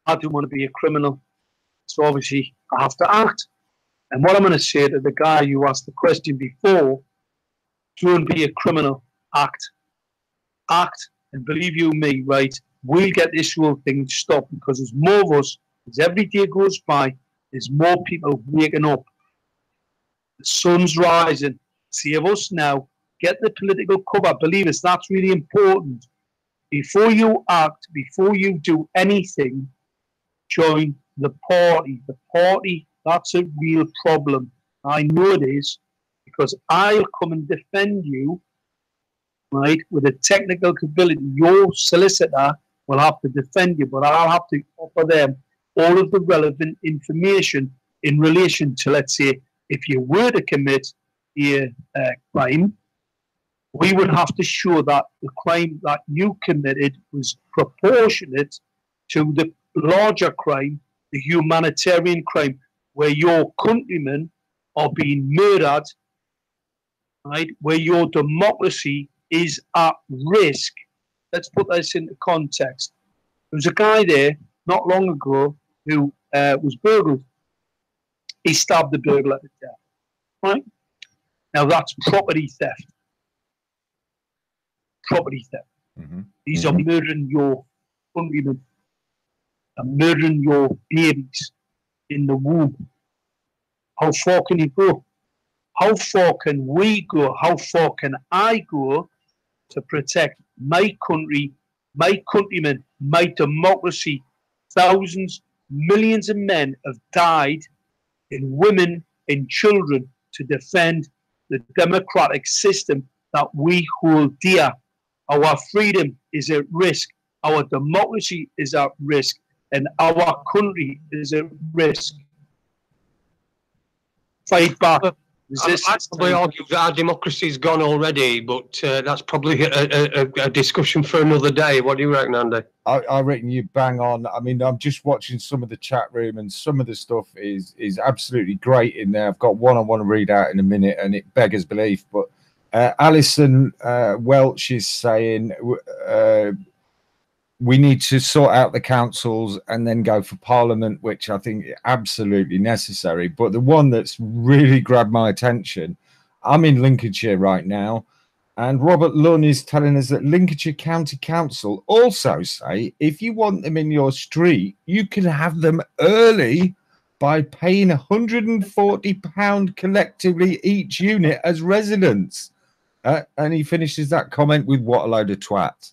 I don't want to be a criminal, so obviously I have to act. And what I'm going to say to the guy who asked the question before, don't be a criminal, act. Act, and believe you me, right, we'll get this whole thing stopped, because there's more of us, as every day goes by, there's more people waking up. The sun's rising. Save us now. Get the political cover. Believe us, that's really important. Before you act, before you do anything, join the party. The party, that's a real problem. I know it is, because I'll come and defend you, right, with a technical ability. Your solicitor will have to defend you, but I'll have to offer them all of the relevant information in relation to, let's say, if you were to commit a crime, we would have to show that the crime that you committed was proportionate to the larger crime, the humanitarian crime, where your countrymen are being murdered, right, where your democracy is at risk. Let's put this into context. There was a guy there not long ago who was burgled. He stabbed the burglar to death, right? Now that's property theft. Property theft. These are murdering your countrymen and murdering your babies in the womb. How far can you go? How far can we go? How far can I go to protect my country, my countrymen, my democracy? Thousands, millions of men have died, and women and children, to defend the democratic system that we hold dear. Our freedom is at risk. Our democracy is at risk. And our country is at risk. Fight back. I'd probably argue that our democracy's gone already, but that's probably a discussion for another day. What do you reckon, Andy? I reckon you bang on. I mean, I'm just watching some of the chat room, and some of the stuff is absolutely great in there. I've got one I want to read out in a minute, and it beggars belief. But Alison Welch is saying we need to sort out the councils and then go for Parliament, which I think is absolutely necessary. But the one that's really grabbed my attention, I'm in Lincolnshire right now, and Robert Lunn is telling us that Lincolnshire County Council also say if you want them in your street, you can have them early by paying £140 collectively each unit as residents. And he finishes that comment with, what a load of twats.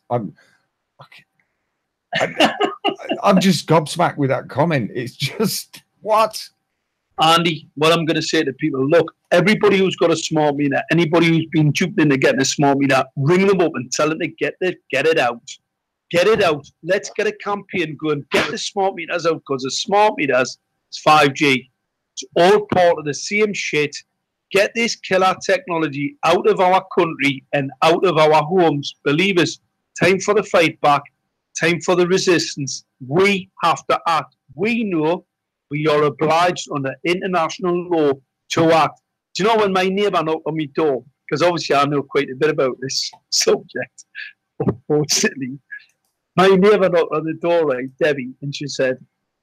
I'm just gobsmacked with that comment. It's just, what? Andy, what I'm going to say to people, look, everybody who's got a smart meter, anybody who's been duped into getting a smart meter, ring them up and tell them to get it out. Get it out. Let's get a campaign going. Get the smart meters out, because the smart meters, it's 5G. It's all part of the same shit. Get this killer technology out of our country and out of our homes. Believe us, time for the fight back, time for the resistance. We have to act. We know we are obliged under international law to act. Do you know when my neighbour knocked on my door? Because obviously I know quite a bit about this subject, unfortunately. My neighbour knocked on the door, right, Debbie, and she said,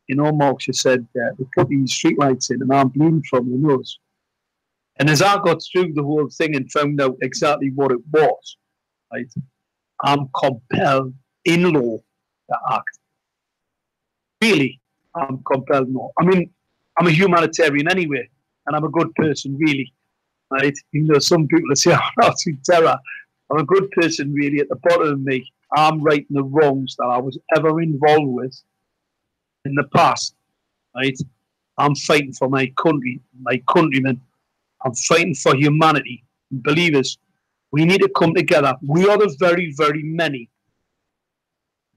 you know, Mark, she said, we put these streetlights in and I'm bleeding from the nose. And as I got through the whole thing and found out exactly what it was, right, I'm compelled in law to act. Really, I'm compelled more. I mean, I'm a humanitarian anyway, and I'm a good person, really. Right? Even though some people say I'm not too terror, I'm a good person, really. At the bottom of me, I'm righting the wrongs that I was ever involved with in the past. Right? I'm fighting for my country, my countrymen. I'm fighting for humanity. And believe us, we need to come together. We are the very, very many.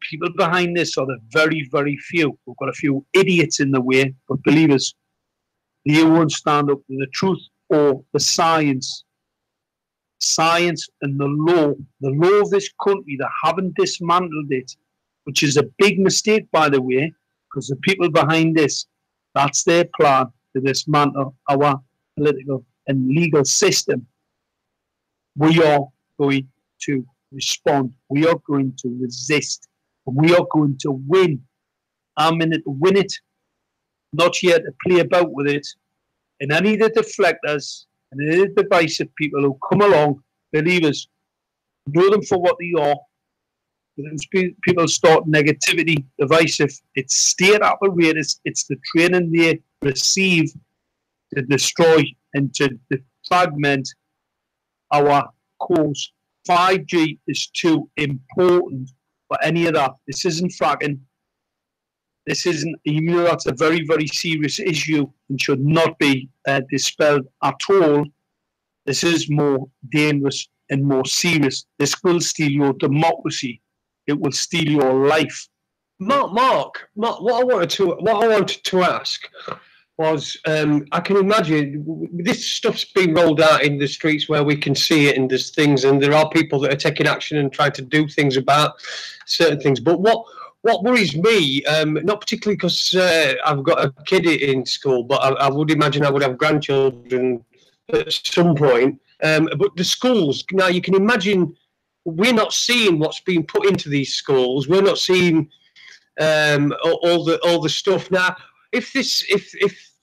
People behind this are the very, very few. We've got a few idiots in the way, but believe us, they won't stand up to the truth or the science. Science and the law of this country, they haven't dismantled it, which is a big mistake, by the way, because the people behind this, that's their plan to dismantle our political and legal system. We are going to respond. We are going to resist. We are going to win. I'm in it to win it, not here to play about with it. And any of the deflectors and any of the divisive people who come along, believe us, know them for what they are. People start negativity, divisive. It's state apparatus. It's the training they receive to destroy and to fragment our cause. 5G is too important for any of that. This isn't fracking. This isn't, even though that's a very, very serious issue and should not be dispelled at all. This is more dangerous and more serious. This will steal your democracy. It will steal your life. Mark, what I wanted to ask was, I can imagine this stuff's being rolled out in the streets where we can see it, and there's things, and there are people that are taking action and trying to do things about certain things. But what worries me, not particularly because I've got a kid in school, but I would imagine I would have grandchildren at some point. But the schools, now you can imagine we're not seeing what's being put into these schools. We're not seeing all the stuff. Now, if this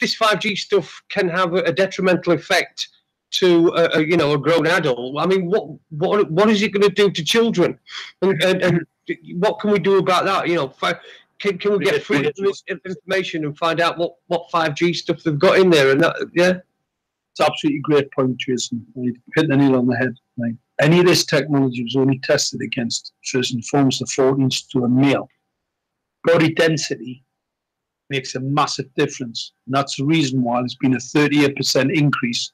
5G stuff can have a detrimental effect to a grown adult, I mean, what is it going to do to children? And what can we do about that? You know, can we get free information and find out what 5G stuff they've got in there? And that, yeah, it's absolutely great point, Jason. You hit the nail on the head. Right? Any of this technology was only tested against, first and foremost, the 14s to a male. Body density makes a massive difference. And that's the reason why there's been a 38% increase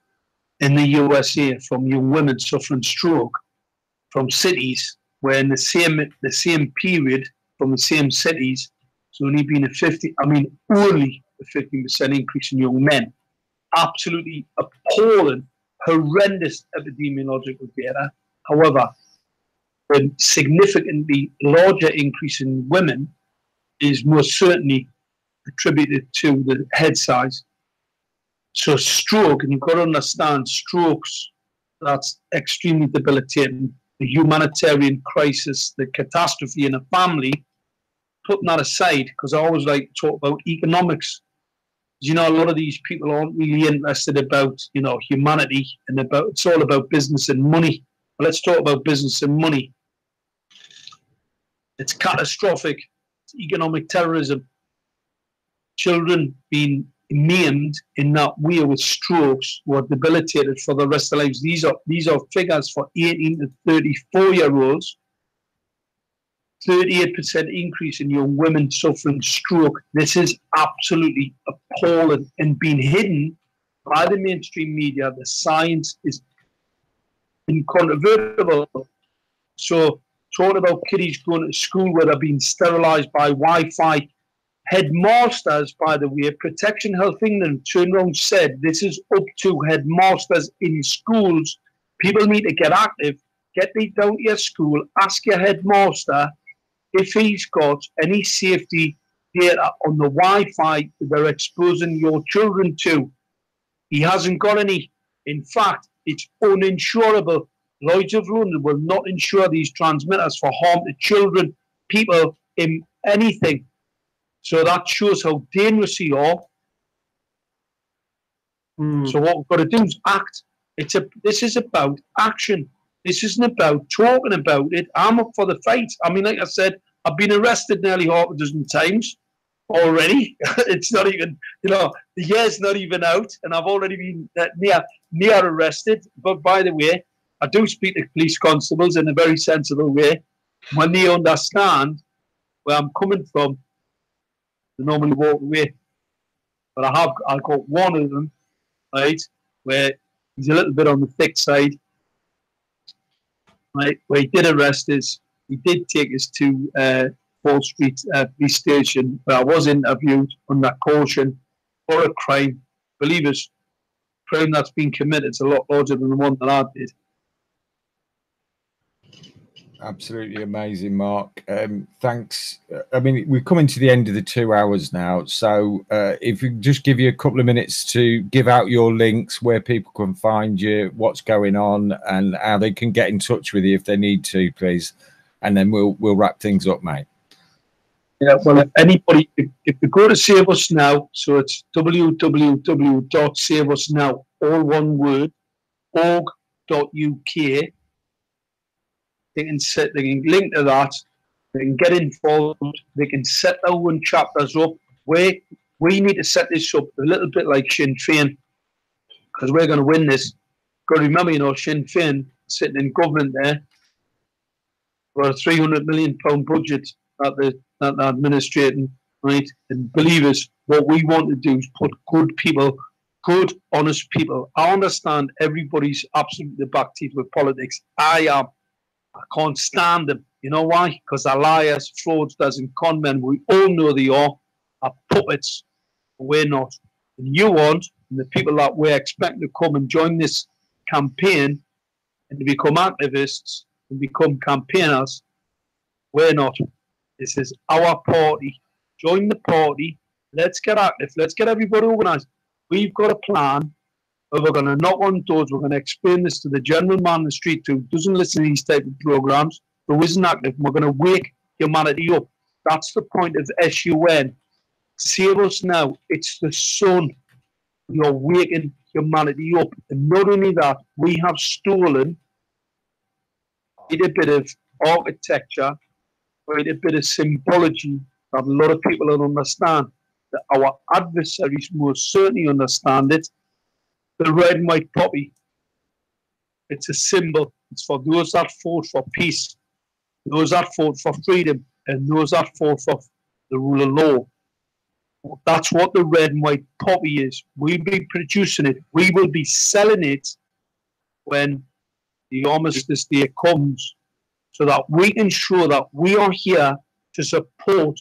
in the USA from young women suffering stroke from cities where in the same period from the same cities, it's only been only a 15% increase in young men. Absolutely appalling, horrendous epidemiological data. However, a significantly larger increase in women is most certainly attributed to the head size. So stroke, and you've got to understand, strokes, that's extremely debilitating. The humanitarian crisis, the catastrophe in a family, putting that aside, because I always like to talk about economics. You know, a lot of these people aren't really interested about, humanity and it's all about business and money. Well, let's talk about business and money. It's catastrophic. It's economic terrorism. Children being maimed in that way with strokes who are debilitated for the rest of their lives. These are figures for 18 to 34-year-olds. 38% increase in young women suffering stroke. This is absolutely appalling and being hidden by the mainstream media. The science is incontrovertible. So, talking about kiddies going to school where they're being sterilised by Wi-Fi. Headmasters, by the way, Protection Health England turned around and said this is up to headmasters in schools. People need to get active, get these down to your school, ask your headmaster if he's got any safety data on the Wi-Fi they're exposing your children to. He hasn't got any. In fact, it's uninsurable. Lloyds of London will not insure these transmitters for harm to children, people, in anything. So that shows how dangerous you are. So what we've got to do is act. This is about action. This isn't about talking about it. I'm up for the fight. I mean, like I said, I've been arrested nearly half a dozen times already. It's not even, the year's not even out, and I've already been near arrested. But by the way, I do speak to police constables in a very sensible way. When they understand where I'm coming from, they normally walk away. But I got one of them, right, where he's a little bit on the thick side, right, where he did arrest us. He did take us to Fall Street police station, where I was interviewed under caution for a crime. Believe us, crime that's been committed is a lot larger than the one that I did. Absolutely amazing, Mark. Thanks. I mean, we're coming to the end of the 2 hours now. So if we just give you a couple of minutes to give out your links, where people can find you, what's going on, and how they can get in touch with you if they need to, please. And then we'll wrap things up, mate. Yeah, well, if anybody, if you go to Save Us Now, so it's www.saveusnow, all one word, org.uk. They can link to that. They can get involved. They can set their own chapters up. We need to set this up a little bit like Sinn Féin, because we're going to win this. Got to remember, Sinn Féin sitting in government there, for a £300 million budget that they're administrating, right? And believe us, what we want to do is put good people, good, honest people. I understand everybody's absolutely the back teeth with politics. I can't stand them. You know why? Because they're liars, fraudsters, and con men. We all know they are puppets. We're not. And you aren't. And the people that we're expecting to come and join this campaign and to become activists and become campaigners, we're not. This is our party. Join the party. Let's get active. Let's get everybody organised. We've got a plan. We're going to knock on doors. We're going to explain this to the general man in the street who doesn't listen to these type of programs, who isn't active. We're going to wake humanity up. That's the point of SUN. Save Us Now. It's the sun. You're waking humanity up. And not only that, we have stolen quite a bit of architecture, quite a bit of symbology that a lot of people don't understand. That our adversaries most certainly understand it. The red and white poppy, it's a symbol. It's for those that fought for peace, those that fought for freedom, and those that fought for the rule of law. That's what the red and white poppy is. We'll be producing it. We will be selling it when the armistice day comes, so that we can show that we are here to support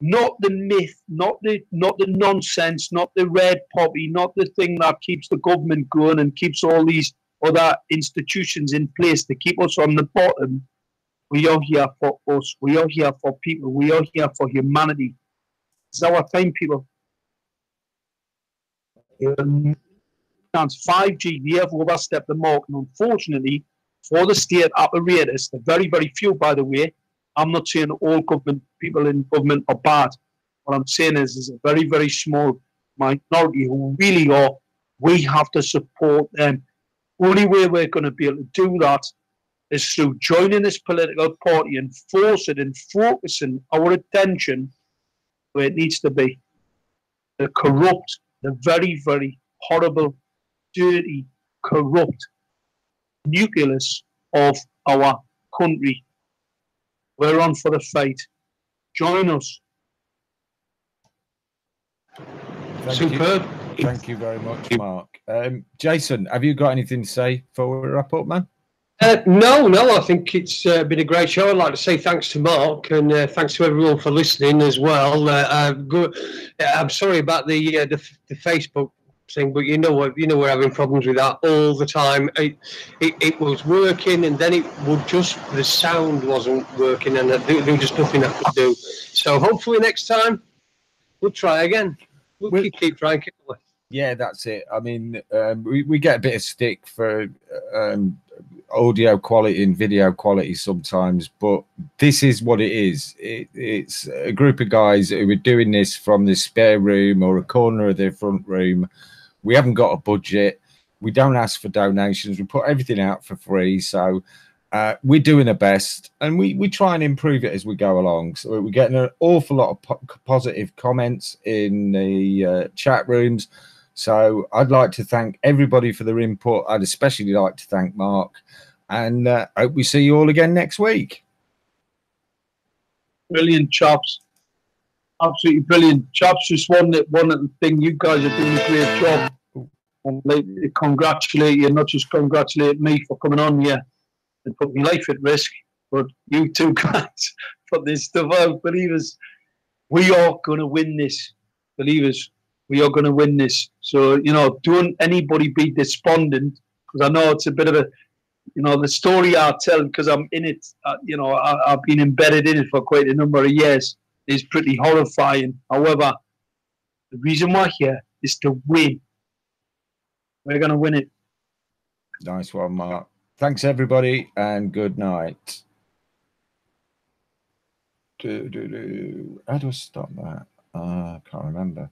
not the myth, not the nonsense, not the red poppy, not the thing that keeps the government going and keeps all these other institutions in place to keep us on the bottom. We are here for us. We are here for people. We are here for humanity. It's our time, people. 5G, we have overstepped the mark, and unfortunately, for the state apparatus, the very, very few, by the way, I'm not saying all government people in government are bad. What I'm saying is a very, very small minority who really are. We have to support them. Only way we're going to be able to do that is through joining this political party and forcing and focusing our attention where it needs to be. The corrupt, the very, very horrible, dirty, corrupt nucleus of our country. We're on for the fight. Join us. Superb. Thank you very much, Mark. Jason, have you got anything to say before we wrap up, man? No, I think it's been a great show. I'd like to say thanks to Mark and thanks to everyone for listening as well. I'm sorry about the Facebook thing, but you know we're having problems with that all the time. It was working, and then the sound wasn't working, and there was just nothing I could do. So hopefully next time we'll try again. We'll keep trying. Yeah, that's it. I mean, we get a bit of stick for audio quality and video quality sometimes, but this is what it is. It's a group of guys who are doing this from the spare room or a corner of their front room. We haven't got a budget. We don't ask for donations. We put everything out for free. So we're doing the best, and we try and improve it as we go along. So we're getting an awful lot of positive comments in the chat rooms. So I'd like to thank everybody for their input. I'd especially like to thank Mark, and hope we see you all again next week. Brilliant, Chops. Absolutely brilliant. Chops, just one little thing. You guys are doing a great job. And congratulate you, not just congratulate me for coming on here and putting my life at risk, but you two guys put this stuff out. Believers, we are going to win this. Believers, we are going to win this. So, don't anybody be despondent, because I know it's a bit of a, the story I tell, because I'm in it, I've been embedded in it for quite a number of years, is pretty horrifying. However, the reason we're here is to win. We're going to win it. Nice one, Mark. Thanks, everybody, and good night. How do I stop that? I can't remember.